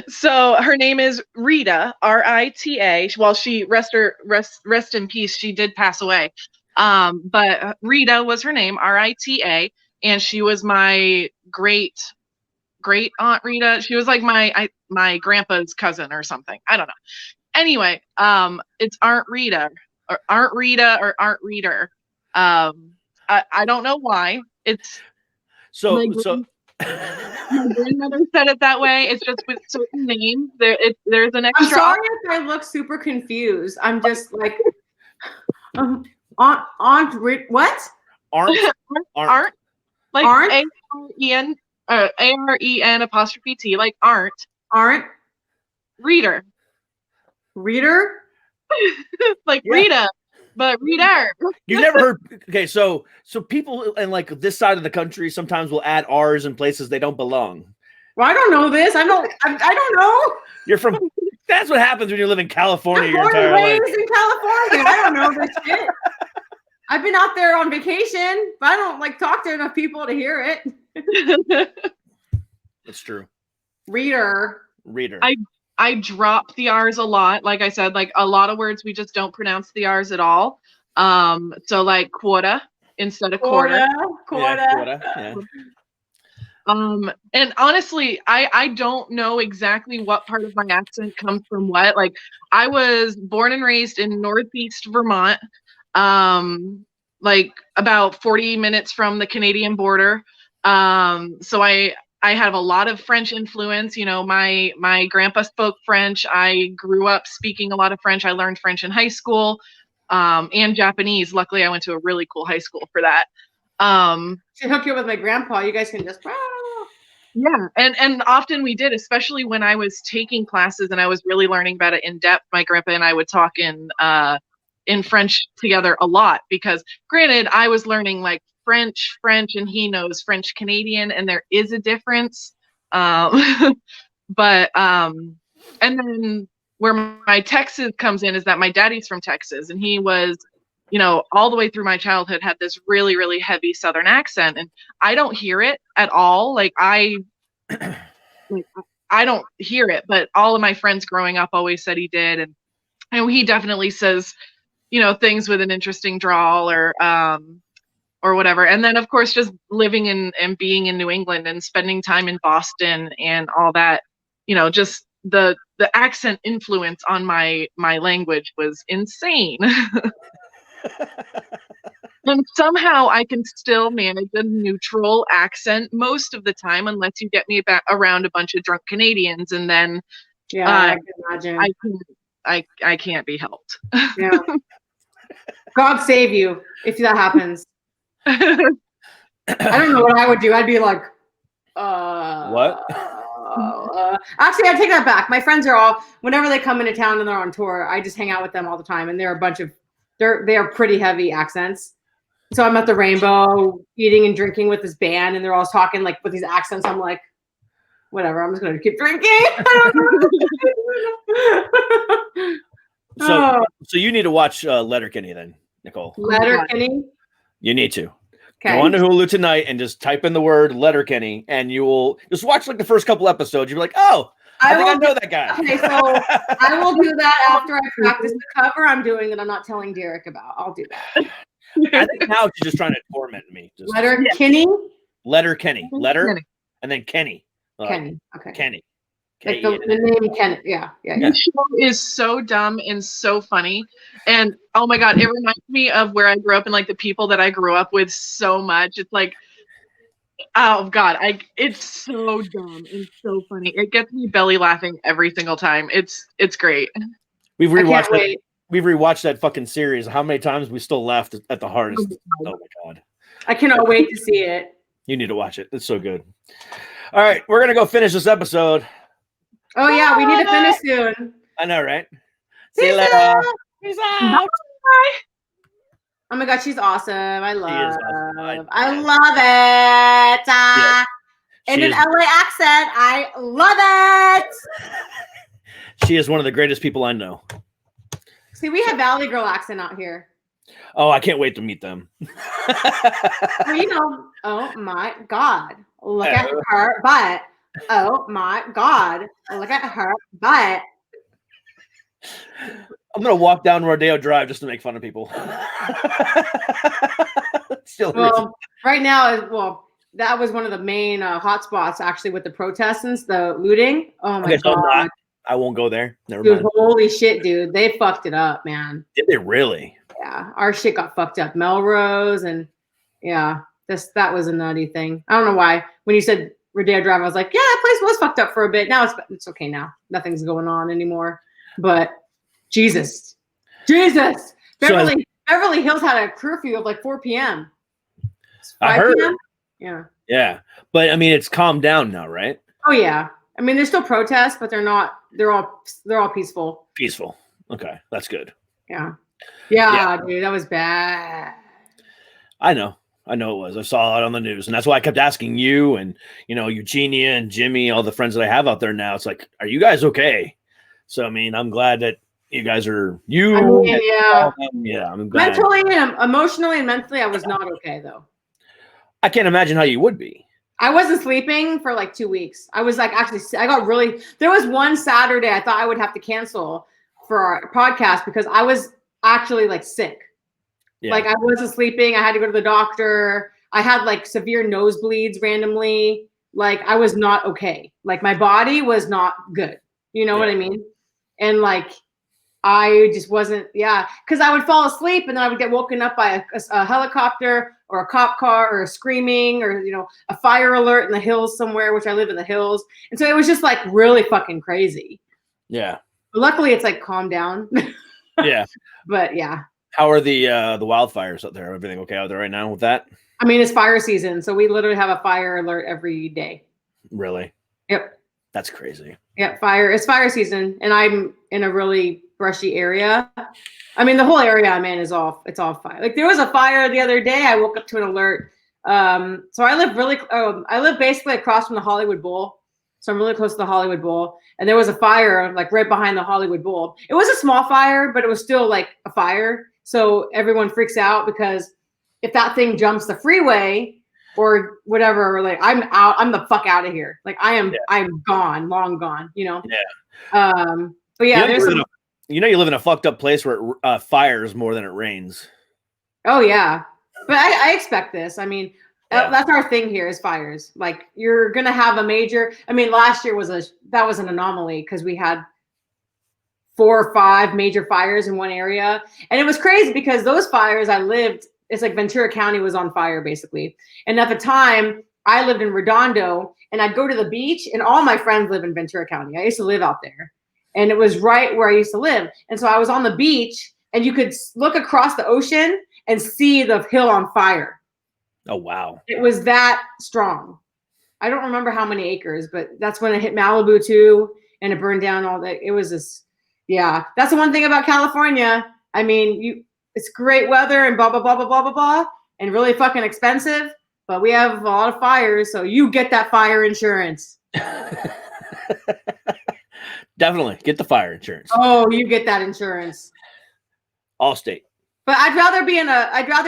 So her name is Rita, Rita. While she rest in peace, she did pass away. But Rita was her name, Rita, and she was my great aunt Rita. She was like my grandpa's cousin or something. I don't know. Anyway, it's Aunt Rita or Aunt Rita or Aunt Reader. I don't know why. It's so. My grandmother said it that way. It's just with certain names. There's an extra. I'm sorry if I look super confused. I'm just like, what? Aren't like Aren't? A-R-E-N A-R-E-N apostrophe T, like aren't reader like Yeah. Rita, but reader. You've never heard? Okay, so people in like this side of the country sometimes will add R's in places they don't belong. Well, I don't know this. I don't know. You're from. That's what happens when you live in California I'm your born entire and life. raised in California. I don't know this shit. I've been out there on vacation, but I don't like talk to enough people to hear it. It's true. Reader. I drop the R's a lot. Like I said, like a lot of words we just don't pronounce the R's at all. So like quota instead of quarter. Quarter. Yeah. And honestly, I don't know exactly what part of my accent comes from what. Like I was born and raised in Northeast Vermont, like about 40 minutes from the Canadian border. So I have a lot of French influence. You know, my grandpa spoke French. I grew up speaking a lot of French. I learned French in high school, and Japanese. Luckily, I went to a really cool high school for that. Should hook you up with my grandpa. You guys can just. Yeah, and often we did, especially when I was taking classes and I was really learning about it in depth. My grandpa and I would talk in French together a lot because, granted, I was learning like French, and he knows French Canadian, and there is a difference. But and then where my Texas comes in is that my daddy's from Texas, and he was, you know, all the way through my childhood had this really, really heavy Southern accent, and I don't hear it at all. Like I don't hear it, but all of my friends growing up always said he did, and he definitely says, you know, things with an interesting drawl or whatever. And then of course just living in and being in New England and spending time in Boston and all that, you know, just the accent influence on my language was insane. And somehow I can still manage a neutral accent most of the time, unless you get me back around a bunch of drunk Canadians, and then I can imagine. I can't be helped. Yeah. God save you if that happens. I don't know what I would do. I'd be like, what? Actually, I take that back. My friends are all, whenever they come into town and they're on tour, I just hang out with them all the time, and they're a bunch of, they are pretty heavy accents. So I'm at the Rainbow eating and drinking with this band, and they're all talking like with these accents. I'm like, whatever, I'm just gonna keep drinking. So you need to watch Letterkenny then, Nicole. Letterkenny. You need to. Okay. Go on to Hulu tonight and just type in the word Letterkenny, and you will just watch like the first couple episodes. You'll be like, oh, I think I know that guy. Okay, so I will do that after I practice the cover I'm doing that I'm not telling Derek about. I'll do that. I think now she's just trying to torment me. Just Letterkenny? Letterkenny. Letter and then Kenny. Kenny. Okay. Kenny. Like the name Kenny. Yeah. This show is so dumb and so funny. And oh my God, it reminds me of where I grew up and like the people that I grew up with so much. It's like, oh God, it's so dumb and so funny. It gets me belly laughing every single time. It's great. We've rewatched it. We've rewatched that fucking series. How many times we still laughed at the hardest? Oh my God. I cannot wait to see it. You need to watch it. It's so good. All right, we're gonna go finish this episode. Oh yeah, we need to finish soon. I know, right? See you later. Peace out. Oh my god, she's awesome. I She love is awesome. I love it. Yeah. In She an is, LA accent, I love it. she is one of the greatest people I know. See, we have Valley Girl accent out here. Oh, I can't wait to meet them. Well, you know, oh my god, look at her butt. Oh my god, look at her butt. I'm gonna walk down Rodeo Drive just to make fun of people. Still, Well, right now, well, that was one of the main hot spots actually with the protests and the looting. Oh my okay, so god, I won't go there. Never dude, mind. holy shit, dude, they fucked it up, man. Did they really? Yeah, our shit got fucked up. Melrose and yeah, that was a nutty thing. I don't know why. When you said Rodeo Drive, I was like, yeah, that place was fucked up for a bit. Now it's okay now. Nothing's going on anymore. But Jesus. Beverly Hills had a curfew of like 4 p.m. I heard. PM? Yeah. Yeah, but I mean, it's calmed down now, right? Oh yeah. I mean, there's still protests, but they're not. They're all peaceful. Peaceful. Okay, that's good. Yeah. Yeah, dude, that was bad. I know it was. I saw it on the news, and that's why I kept asking you and Eugenia and Jimmy, all the friends that I have out there now. It's like, are you guys okay? So I mean, I'm glad that you guys are. I'm glad. Mentally and emotionally and mentally, I was not okay though. I can't imagine how you would be. I wasn't sleeping for like 2 weeks. I was like, actually, I got really. There was one Saturday I thought I would have to cancel for our podcast because I was actually like sick. Yeah. Like I wasn't sleeping. I had to go to the doctor. I had like severe nosebleeds randomly. Like I was not okay. Like my body was not good. You know what I mean? And like I just wasn't. Yeah, because I would fall asleep and then I would get woken up by a helicopter or a cop car or a screaming or a fire alert in the hills somewhere, which I live in the hills. And so it was just like really fucking crazy. Yeah. But luckily, it's like calmed down. Yeah. But yeah. How are the wildfires out there? Everything okay out there right now with that? I mean, it's fire season, so we literally have a fire alert every day. Really? Yep. That's crazy. Yep, it's fire season, and I'm in a really brushy area. I mean, the whole area I'm in it's all fire. Like there was a fire the other day. I woke up to an alert. So I live basically across from the Hollywood Bowl. So I'm really close to the Hollywood Bowl. And there was a fire like right behind the Hollywood Bowl. It was a small fire, but it was still like a fire. So everyone freaks out because if that thing jumps the freeway or whatever, like I'm the fuck out of here. Like I'm gone, long gone, Yeah. But yeah, you live in a fucked up place where it fires more than it rains. Oh yeah. But I expect this. I mean, that's our thing here is fires. Like you're going to have a major, I mean, last year was an anomaly because we had 4 or 5 major fires in one area. And it was crazy because those fires it's like Ventura County was on fire basically. And at the time I lived in Redondo and I'd go to the beach and all my friends live in Ventura County. I used to live out there and it was right where I used to live. And so I was on the beach and you could look across the ocean and see the hill on fire. Oh, wow. It was that strong. I don't remember how many acres, but that's when it hit Malibu too. And it burned down all that. It was this. Yeah. That's the one thing about California. I mean, it's great weather and blah, blah, blah, blah, blah, blah, blah, and really fucking expensive, but we have a lot of fires. So you get that fire insurance. Definitely get the fire insurance. Oh, you get that insurance. Allstate. But I'd rather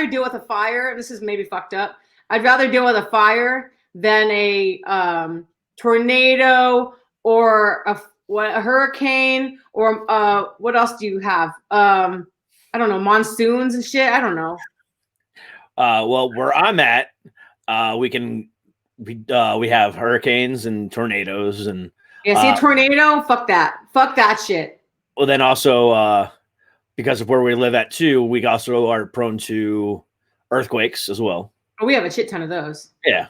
deal with a fire. This is maybe fucked up. I'd rather deal with a fire than a tornado or a hurricane or what else do you have? I don't know, monsoons and shit. I don't know. Well, where I'm at, we have hurricanes and tornadoes and see a tornado. Fuck that shit. Well, then also because of where we live at too, we also are prone to earthquakes as well. Oh, we have a shit ton of those. Yeah,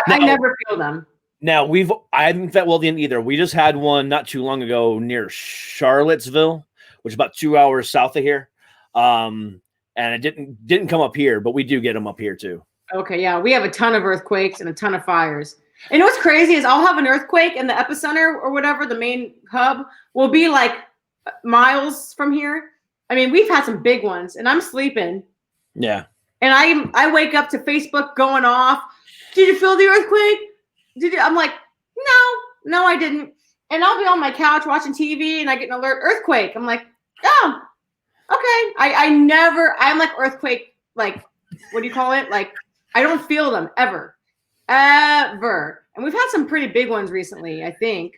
I never feel them. Now I haven't felt well either. We just had one not too long ago near Charlottesville, which is about 2 hours south of here. And it didn't come up here, but we do get them up here too. Okay, yeah, we have a ton of earthquakes and a ton of fires. And what's crazy is I'll have an earthquake and the epicenter or whatever, the main hub will be like miles from here. I mean, we've had some big ones, and I'm sleeping. Yeah. And I wake up to Facebook going off. Did you feel the earthquake? I'm like, no, I didn't. And I'll be on my couch watching TV, and I get an alert earthquake. I'm like, oh, okay. I'm like earthquake, like, what do you call it? Like, I don't feel them ever. And we've had some pretty big ones recently, I think.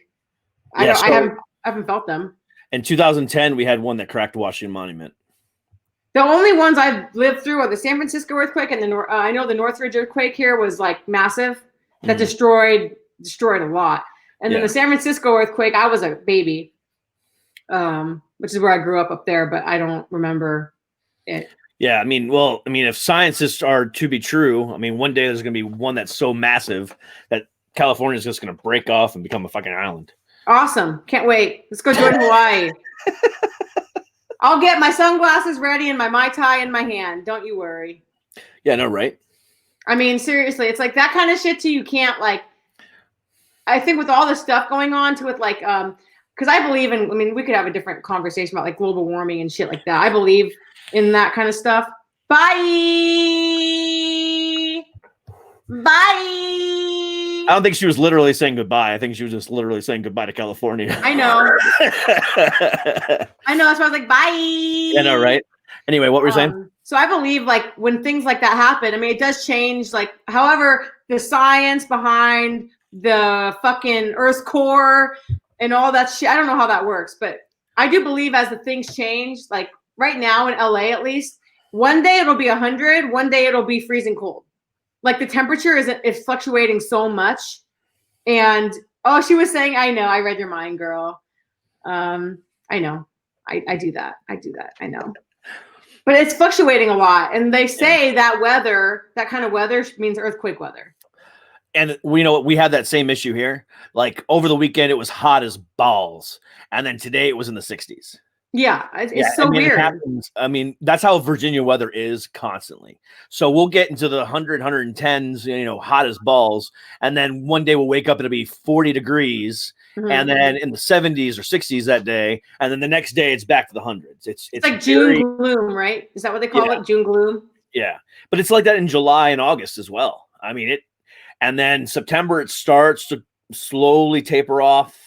Yeah, I haven't felt them. In 2010, we had one that cracked Washington Monument. The only ones I've lived through are the San Francisco earthquake, and I know the Northridge earthquake here was like massive. That destroyed a lot. And then the San Francisco earthquake, I was a baby, which is where I grew up there, but I don't remember it. Yeah, I mean, if scientists are to be true, I mean, one day there's going to be one that's so massive that California is just going to break off and become a fucking island. Awesome. Can't wait. Let's go join Hawaii. I'll get my sunglasses ready and my Mai Tai in my hand. Don't you worry. Yeah, no, right? I mean, seriously, it's like that kind of shit too. You can't like, I think with all this stuff going on to it, like, because I believe in, I mean, we could have a different conversation about like global warming and shit like that. I believe in that kind of stuff. Bye. I don't think she was literally saying goodbye. I think she was just literally saying goodbye to California. I know. I know. That's why I was like, bye. Yeah, no, right? Anyway, what were you saying? So I believe like when things like that happen, I mean, it does change. Like, however, the science behind the fucking Earth's core and all that shit, I don't know how that works, but I do believe as the things change, like right now in LA at least, one day it'll be 100, one day it'll be freezing cold. Like the temperature is fluctuating so much. And she was saying, I know, I read your mind, girl. I know. I do that. I know. But it's fluctuating a lot. And they say that weather, that kind of weather means earthquake weather. And we had that same issue here. Like over the weekend, it was hot as balls. And then today it was in the 60s. Yeah, it's so weird. I mean, that's how Virginia weather is constantly. So we'll get into the 100, 110s, hot as balls. And then one day we'll wake up and it'll be 40 degrees. Mm-hmm. And then in the 70s or 60s that day. And then the next day it's back to the hundreds. It's like June gloom, right? Is that what they call it? June gloom? Yeah. But it's like that in July and August as well. I mean, and then September, it starts to slowly taper off.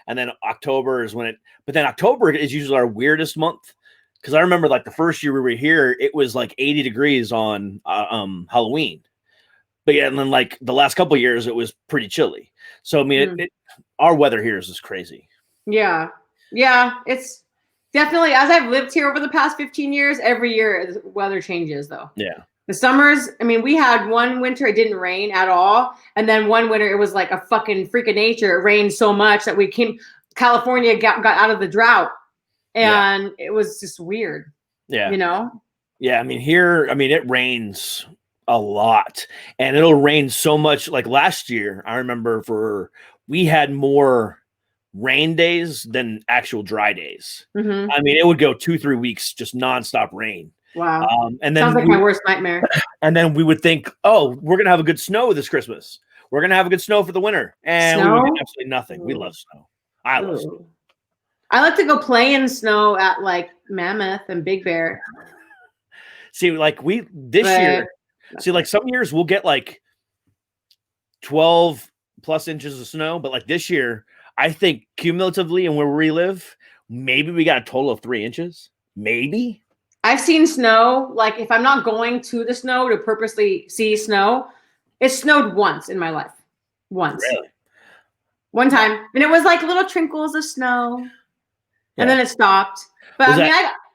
And then October is but then October is usually our weirdest month. Because I remember like the first year we were here, it was like 80 degrees on Halloween. But yeah, and then like the last couple of years, it was pretty chilly. So, I mean, our weather here is just crazy. Yeah. Yeah. It's definitely, as I've lived here over the past 15 years, every year the weather changes though. Yeah. The summers, I mean, we had one winter, it didn't rain at all. And then one winter, it was like a fucking freak of nature. It rained so much that California got out of the drought. And it was just weird. Yeah. Yeah, I mean, here, it rains a lot. And it'll rain so much. Like last year, I remember we had more rain days than actual dry days. Mm-hmm. I mean, it would go 2-3 weeks, just nonstop rain. Wow. And then sounds like my worst nightmare. And then we would think, we're going to have a good snow this Christmas. We're going to have a good snow for the winter. And we would get absolutely nothing. We love snow. I love snow. I like to go play in snow at like Mammoth and Big Bear. See, like year, like some years we'll get like 12 plus inches of snow. But like this year, I think cumulatively and where we live, maybe we got a total of 3 inches. Maybe. I've seen snow, like if I'm not going to the snow to purposely see snow, it snowed once in my life. Once. Really? One time. And it was like little trinkles of snow. Yeah. And then it stopped. But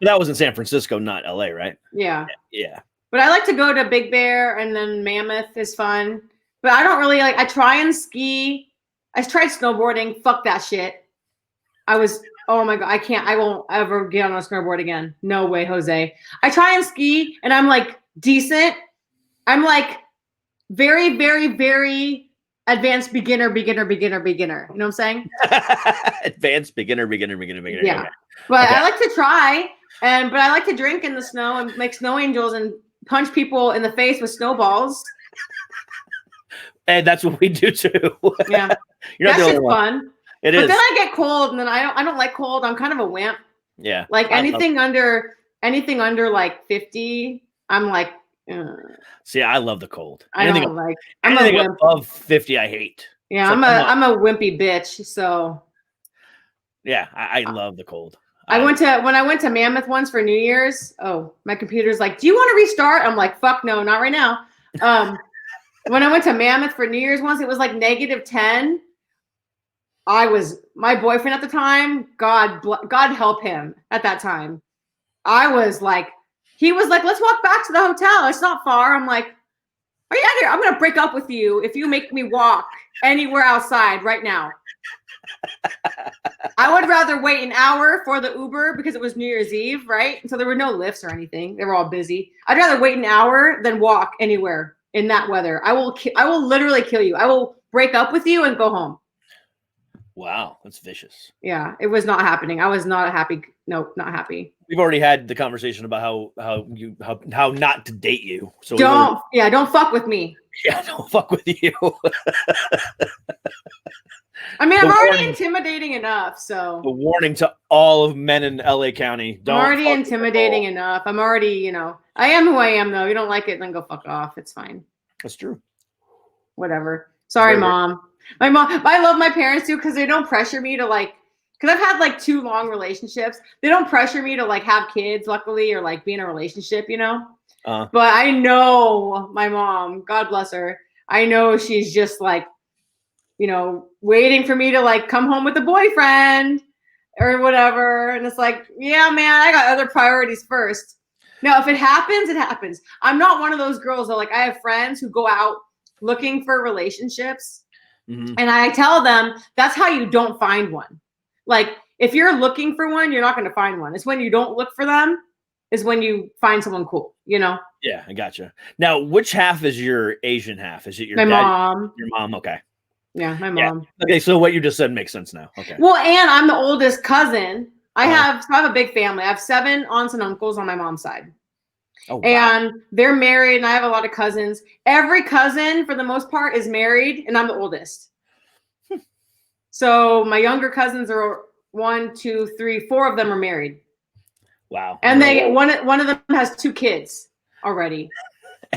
that was in San Francisco, not LA, right? Yeah. Yeah. But I like to go to Big Bear and then Mammoth is fun. But I don't really I try and ski. I tried snowboarding. Fuck that shit. Oh my God, I won't ever get on a snowboard again. No way, Jose. I try and ski and I'm like decent. I'm like very, very, very advanced beginner. You know what I'm saying? Advanced beginner. Yeah. But okay. I like to try but I like to drink in the snow and make snow angels and punch people in the face with snowballs. And that's what we do too. Yeah. You're not that shit's fun. It is. But then I get cold, and then I don't like cold. I'm kind of a wimp. Yeah. Like anything under like 50, I'm like, see, I love the cold. I Anything, don't like. I'm a anything wimp. above 50, I hate. Yeah, So I'm a wimpy bitch. So yeah, I love the cold. when I went to Mammoth once for New Year's. Oh, my computer's like, do you want to restart? I'm like, fuck no, not right now. When I went to Mammoth for New Year's once, it was like -10. My boyfriend at the time, God help him at that time. He was like, let's walk back to the hotel. It's not far. I'm like, are you out here? I'm going to break up with you if you make me walk anywhere outside right now. I would rather wait an hour for the Uber because it was New Year's Eve, right? So there were no lifts or anything. They were all busy. I'd rather wait an hour than walk anywhere in that weather. I will literally kill you. I will break up with you and go home. Wow, that's vicious. Yeah, it was not happening. I was not happy. No, not happy. We've already had the conversation about how not to date you. So don't fuck with me. Yeah, don't fuck with you. I mean, I'm already intimidating enough. So the warning to all of men in LA County. I'm already intimidating enough. I'm already, I am who I am though. You don't like it, then go fuck off. It's fine. That's true. Whatever. Sorry, Mom. My mom, I love my parents too because they don't pressure me to because I've had like 2 long relationships. They don't pressure me to have kids, luckily, or be in a relationship, But I know my mom, God bless her. I know she's just waiting for me to come home with a boyfriend or whatever. And it's like, yeah, man, I got other priorities first. Now, if it happens, it happens. I'm not one of those girls that I have friends who go out looking for relationships. Mm-hmm. And I tell them that's how you don't find one. If you're looking for one, you're not going to find one. It's when you don't look for them is when you find someone cool, Yeah, I gotcha. Now, which half is your Asian half? Is it your dad? Mom? Your mom, okay. Yeah, my mom. Yeah. Okay, so what you just said makes sense now. Okay. Well, and I'm the oldest cousin. I have a big family. I have 7 aunts and uncles on my mom's side. Oh, wow. And they're married, and I have a lot of cousins. Every cousin, for the most part, is married, and I'm the oldest. So my younger cousins are 1, 2, 3, 4 of them are married. Wow. And one of them has 2 kids already.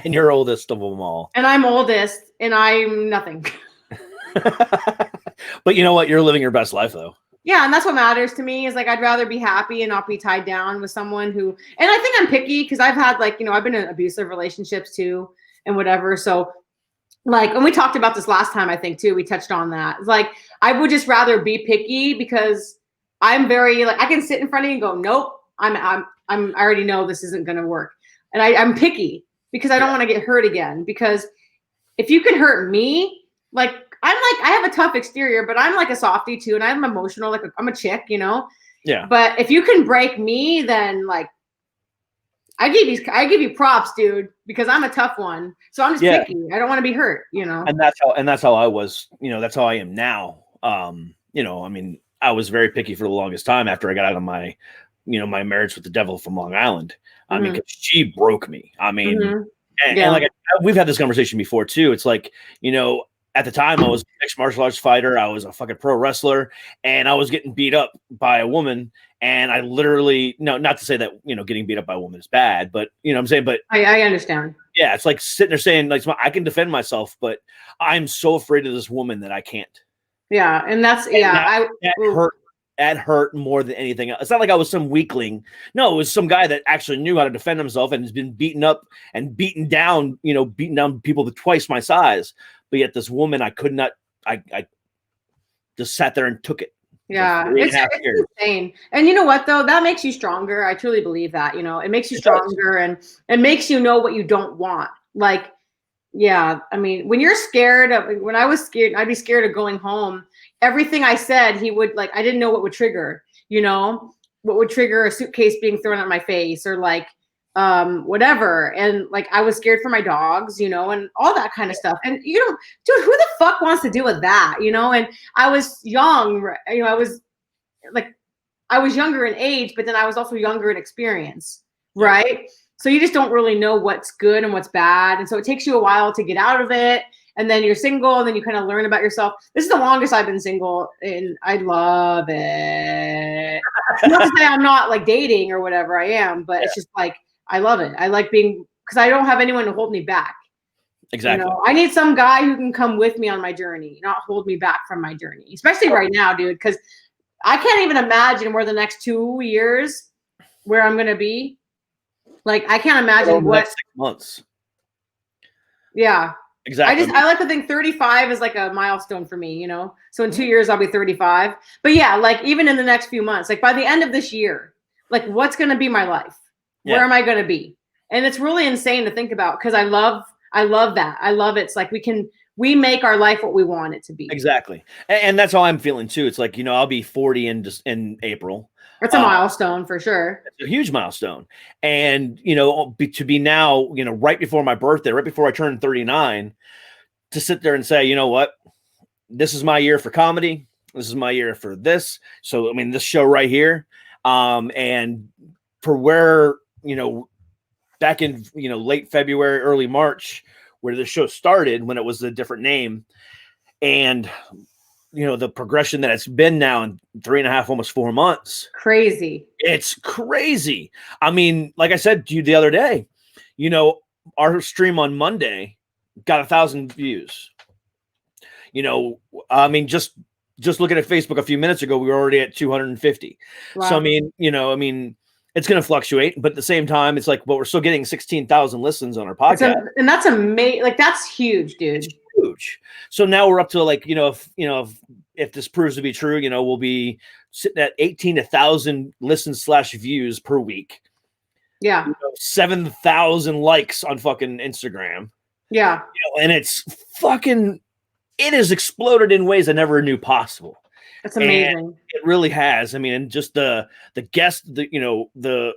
And you're oldest of them all. And I'm oldest, and I'm nothing. But you know what? You're living your best life, though. Yeah, and that's what matters to me is I'd rather be happy and not be tied down with someone who, and I think I'm picky because I've had I've been in abusive relationships too and whatever. So and we talked about this last time, I think too, we touched on that. It's I would just rather be picky because I'm very I can sit in front of you and go, nope, I already know this isn't going to work. And I'm picky because I don't want to get hurt again because if you can hurt me, I have a tough exterior, but I'm a softie too. And I'm emotional. I'm a chick, Yeah. But if you can break me, then I give you props, dude, because I'm a tough one. So I'm just picky. I don't want to be hurt, And that's how I was, that's how I am now. I mean, I was very picky for the longest time after I got out of my, my marriage with the devil from Long Island. I mean, 'cause she broke me. I mean, and we've had this conversation before too. It's at the time, I was a mixed martial arts fighter. I was a fucking pro wrestler, and I was getting beat up by a woman. And I literally, not to say that, getting beat up by a woman is bad, but what I'm saying, but I understand. Yeah. It's sitting there saying I can defend myself, but I'm so afraid of this woman that I can't. Yeah. And that's, that hurt more than anything else. It's not like I was some weakling. No, it was some guy that actually knew how to defend himself and has been beaten up and beaten down people twice my size. But yet this woman, I could not, I just sat there and took it. Yeah, it's insane. And you know what, though? That makes you stronger. I truly believe that, it makes you stronger and it makes you know what you don't want. Yeah, I mean, when you're scared when I was scared, I'd be scared of going home. Everything I said, he would I didn't know what would trigger, what would trigger a suitcase being thrown at my face or whatever. And I was scared for my dogs, and all that kind of stuff. And dude, who the fuck wants to deal with that? And I was young, I was younger in age, but then I was also younger in experience. Right. So you just don't really know what's good and what's bad. And so it takes you a while to get out of it. and then you're single, and then you kind of learn about yourself. This is the longest I've been single, and I love it. Not to say I'm not like dating or whatever, I am, but it's just like I love it. I like being, because I don't have anyone to hold me back. Exactly. You know, I need some guy who can come with me on my journey, not hold me back from my journey, especially right now, dude, because I can't even imagine where the next 2 years where I'm going to be. Like, I can't imagine what. 6 months. Yeah. Exactly. I like to think 35 is like a milestone for me, you know? So in 2 years, I'll be 35. But yeah, like even in the next few months, like by the end of this year, like what's going to be my life? Yeah. Where am I going to be? And it's really insane to think about because I love that. I love it. It's like we make our life what we want it to be. Exactly. And that's how I'm feeling too. It's like, you know, I'll be 40 in April. It's a milestone for sure. It's a huge milestone. And, you know, to be now, you know, right before my birthday, right before I turn 39, to sit there and say, you know what, this is my year for comedy. This is my year for this. So, I mean, this show right here. And for where, you know, back in, you know, late February, early March, where the show started when it was a different name, and you know the progression that it's been now in 3.5, almost 4 months. Crazy. It's crazy. I mean, like I said to you the other day, you know, our stream on Monday got 1,000 views. You know, I mean, just looking at Facebook a few minutes ago, we were already at 250. Wow. So I mean, you know, I mean, it's going to fluctuate, but at the same time, it's like, but we're still getting 16,000 listens on our podcast, and that's amazing. Like that's huge, dude. It's huge. So now we're up to like, you know, if this proves to be true, you know, we'll be sitting at 18,000 listens / views per week. Yeah. You know, 7,000 likes on fucking Instagram. Yeah. You know, and it has exploded in ways I never knew possible. That's amazing. And it really has. I mean, and just the guests, you know, the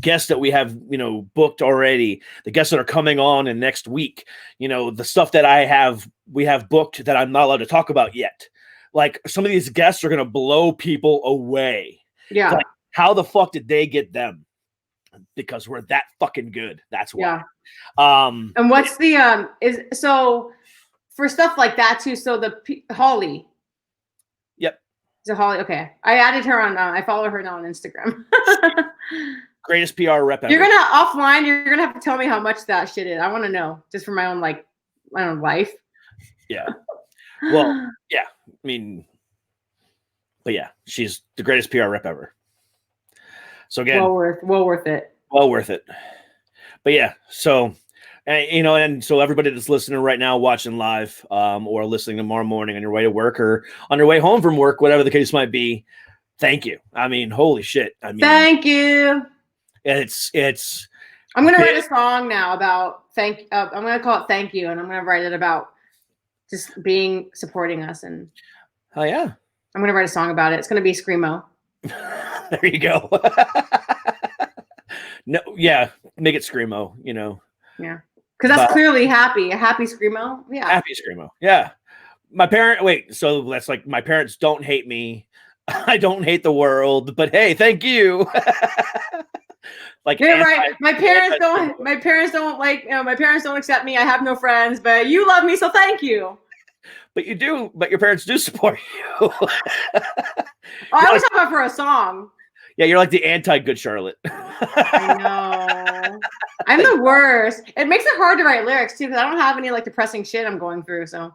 guests that we have, you know, booked already, the guests that are coming on in next week, you know, the stuff that we have booked that I'm not allowed to talk about yet. Like some of these guests are going to blow people away. Yeah. Like, how the fuck did they get them? Because we're that fucking good. That's why. Yeah. And what's the, so for stuff like that too. So Holly. Yep. So Holly, okay. I added her on. I follow her now on Instagram. Greatest PR rep ever. You're gonna have to tell me how much that shit is. I want to know just for my own life. Yeah. Well, yeah. I mean, but yeah, she's the greatest PR rep ever. So again, well worth it. Well worth it. But yeah, so. You know, and so everybody that's listening right now, watching live, or listening tomorrow morning on your way to work or on your way home from work, whatever the case might be, thank you. I mean, holy shit. I mean, thank you. It's. I'm gonna write a song now about I'm gonna call it "Thank You," and I'm gonna write it about just supporting us. And oh yeah, I'm gonna write a song about it. It's gonna be screamo. There you go. No, yeah, make it screamo. You know. Yeah. Because that's clearly a happy screamo. Yeah. Happy screamo. Yeah. So that's like my parents don't hate me. I don't hate the world, but hey, thank you. Like you're right. My parents don't like, you know, my parents don't accept me. I have no friends, but you love me, so thank you. But you do, but your parents do support you. I was talking about for a song. Yeah, you're like the anti-Good Charlotte. I know. I'm the worst. It makes it hard to write lyrics too, because I don't have any like depressing shit I'm going through. So,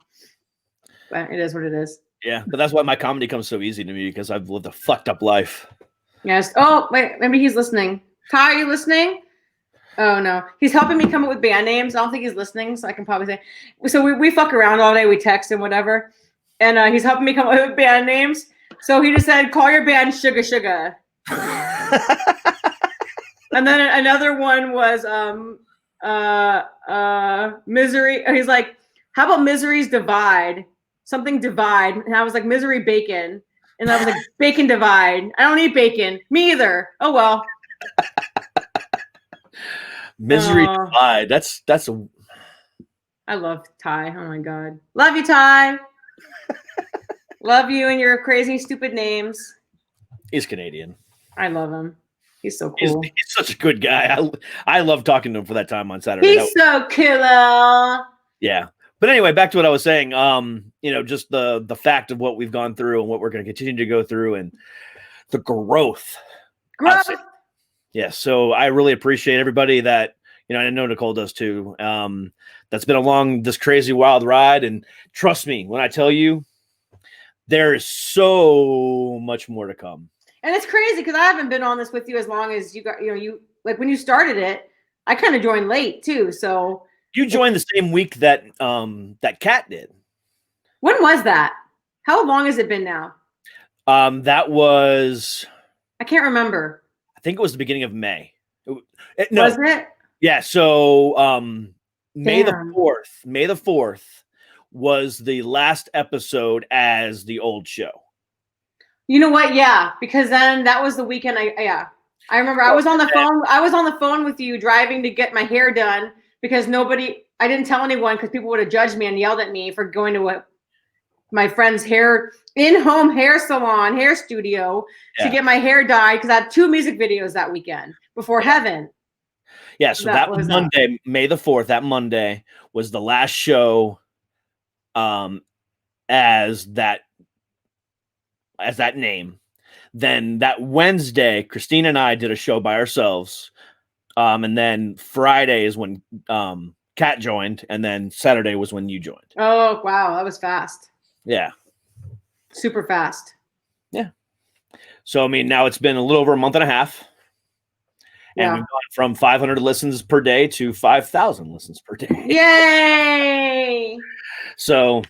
but it is what it is. Yeah, but that's why my comedy comes so easy to me, because I've lived a fucked up life. Yes. Oh wait, maybe he's listening. Ty, are you listening? Oh no, he's helping me come up with band names. I don't think he's listening, so I can probably say. So we fuck around all day. We text and whatever, and he's helping me come up with band names. So he just said, "Call your band Sugar Sugar." And then another one was Misery. He's like, how about Misery's Divide? Something divide. And I was like, Misery Bacon. And I was like, Bacon Divide. I don't eat bacon. Me either. Oh well. Misery Divide. That's a. I love Ty. Oh my god. Love you, Ty. Love you and your crazy stupid names. He's Canadian. I love him. He's so cool. He's such a good guy. I love talking to him for that time on Saturday. He's so killer. Yeah. But anyway, back to what I was saying. Just the fact of what we've gone through and what we're going to continue to go through and the growth. Yeah. So I really appreciate everybody that, I know Nicole does too. That's been along this crazy wild ride. And trust me, when I tell you, there is so much more to come. And it's crazy because I haven't been on this with you as long as you got, you like when you started it, I kind of joined late too. So you joined the same week that Cat did. When was that? How long has it been now? That was, I can't remember. I think it was the beginning of May. No. Was it? Yeah. So May the 4th was the last episode as the old show. You know what? Yeah, because then that was the weekend. I remember I was on the phone. I was on the phone with you driving to get my hair done because I didn't tell anyone because people would have judged me and yelled at me for going to my friend's in-home hair salon, hair studio to get my hair dyed because I had 2 music videos that weekend before Heaven. Yeah, so that was Monday, May the 4th. That Monday was the last show as that name. Then that Wednesday, Christine and I did a show by ourselves. And then Friday is when Kat joined, and then Saturday was when you joined. Oh, wow. That was fast. Yeah. Super fast. Yeah. So, now it's been a little over a month and a half. And we've gone from 500 listens per day to 5,000 listens per day. Yay! So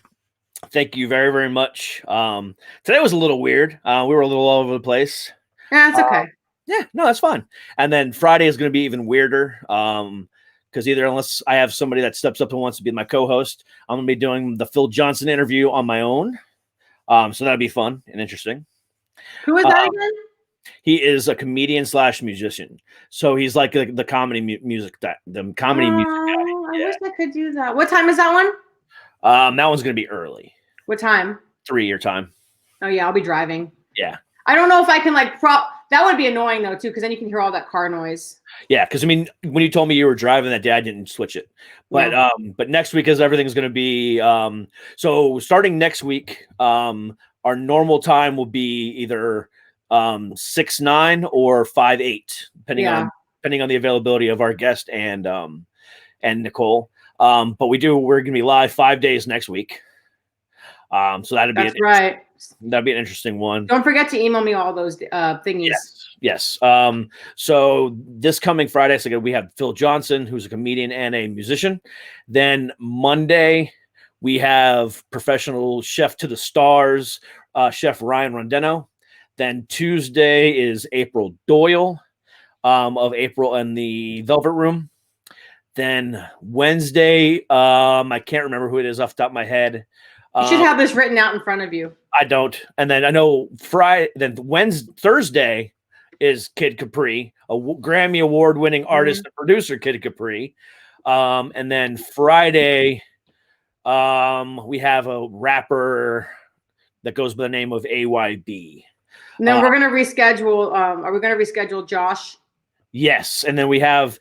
thank you very, very much. Today was a little weird. We were a little all over the place. Yeah, it's okay. Yeah, no, that's fine. And then Friday is going to be even weirder. Because unless I have somebody that steps up and wants to be my co-host, I'm going to be doing the Phil Johnson interview on my own. So that'll be fun and interesting. Who is that again? He is a comedian / musician. So he's like the comedy music guy. I wish I could do that. What time is that one? That one's going to be early. What time? 3 your time. Oh, yeah. I'll be driving. Yeah. I don't know if I can that would be annoying though, too, because then you can hear all that car noise. Yeah. Because when you told me you were driving that day, I didn't switch it. But but next week is everything's going to be so starting next week, our normal time will be either 6-9 or 5-8, depending on the availability of our guest and Nicole. But we're going to be live 5 days next week. So that'd be an interesting one. Don't forget to email me all those thingies. Yes. So this coming Friday, so we have Phil Johnson, who's a comedian and a musician. Then Monday, we have professional chef to the stars, Chef Ryan Rondeno. Then Tuesday is April Doyle of April and the Velvet Room. Then Wednesday, I can't remember who it is off the top of my head. You should have this written out in front of you. I don't. And then I know Thursday is Kid Capri, a Grammy Award-winning artist and producer, Kid Capri. And then Friday, we have a rapper that goes by the name of AYB. No, we're going to reschedule. Are we going to reschedule Josh? Yes. And then we have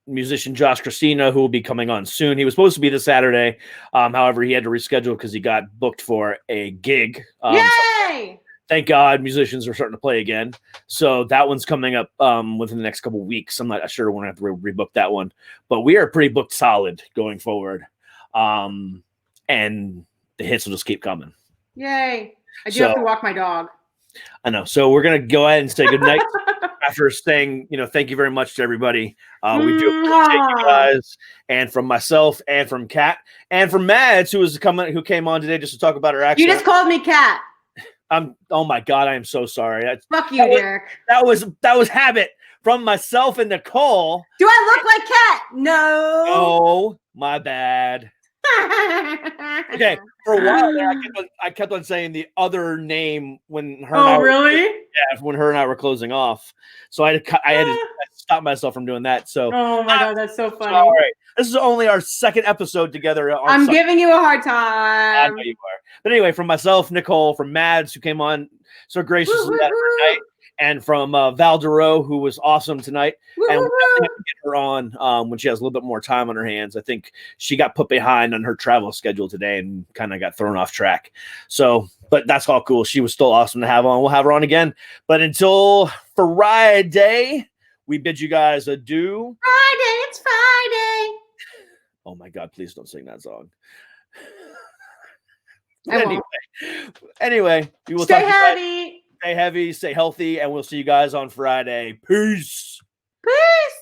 musician Josh Christina, who will be coming on soon. He was supposed to be this Saturday. However, he had to reschedule because he got booked for a gig. Yay! Thank God musicians are starting to play again. So that one's coming up within the next couple of weeks. I'm not sure when I have to rebook that one. But we are pretty booked solid going forward. And the hits will just keep coming. Yay. I do have to walk my dog. I know. So we're going to go ahead and say goodnight after saying, thank you very much to everybody. We do appreciate you guys. And from myself and from Kat and from Mads, who came on today just to talk about her accent. You just called me Kat. Oh my God, I am so sorry. Fuck you, Derek. That was habit from myself and Nicole. Do I look like Kat? No. Oh, my bad. Okay, for a while there, I kept on saying the other name when her. Oh, really? When her and I were closing off, so I had to stop myself from doing that. So, oh my God, that's so funny. All right, this is only our second episode together. I'm giving you a hard time. I know you are, but anyway, from myself, Nicole, from Mads, who came on so graciously that night, and from Val Douroux, who was awesome tonight. And we'll definitely have to get her on when she has a little bit more time on her hands. I think she got put behind on her travel schedule today and kind of got thrown off track. So, but that's all cool. She was still awesome to have on. We'll have her on again. But until Friday, we bid you guys adieu. Friday, it's Friday. Oh my God, please don't sing that song. Anyway, we will stay talk heavy. Stay heavy, stay healthy, and we'll see you guys on Friday. Peace. Peace.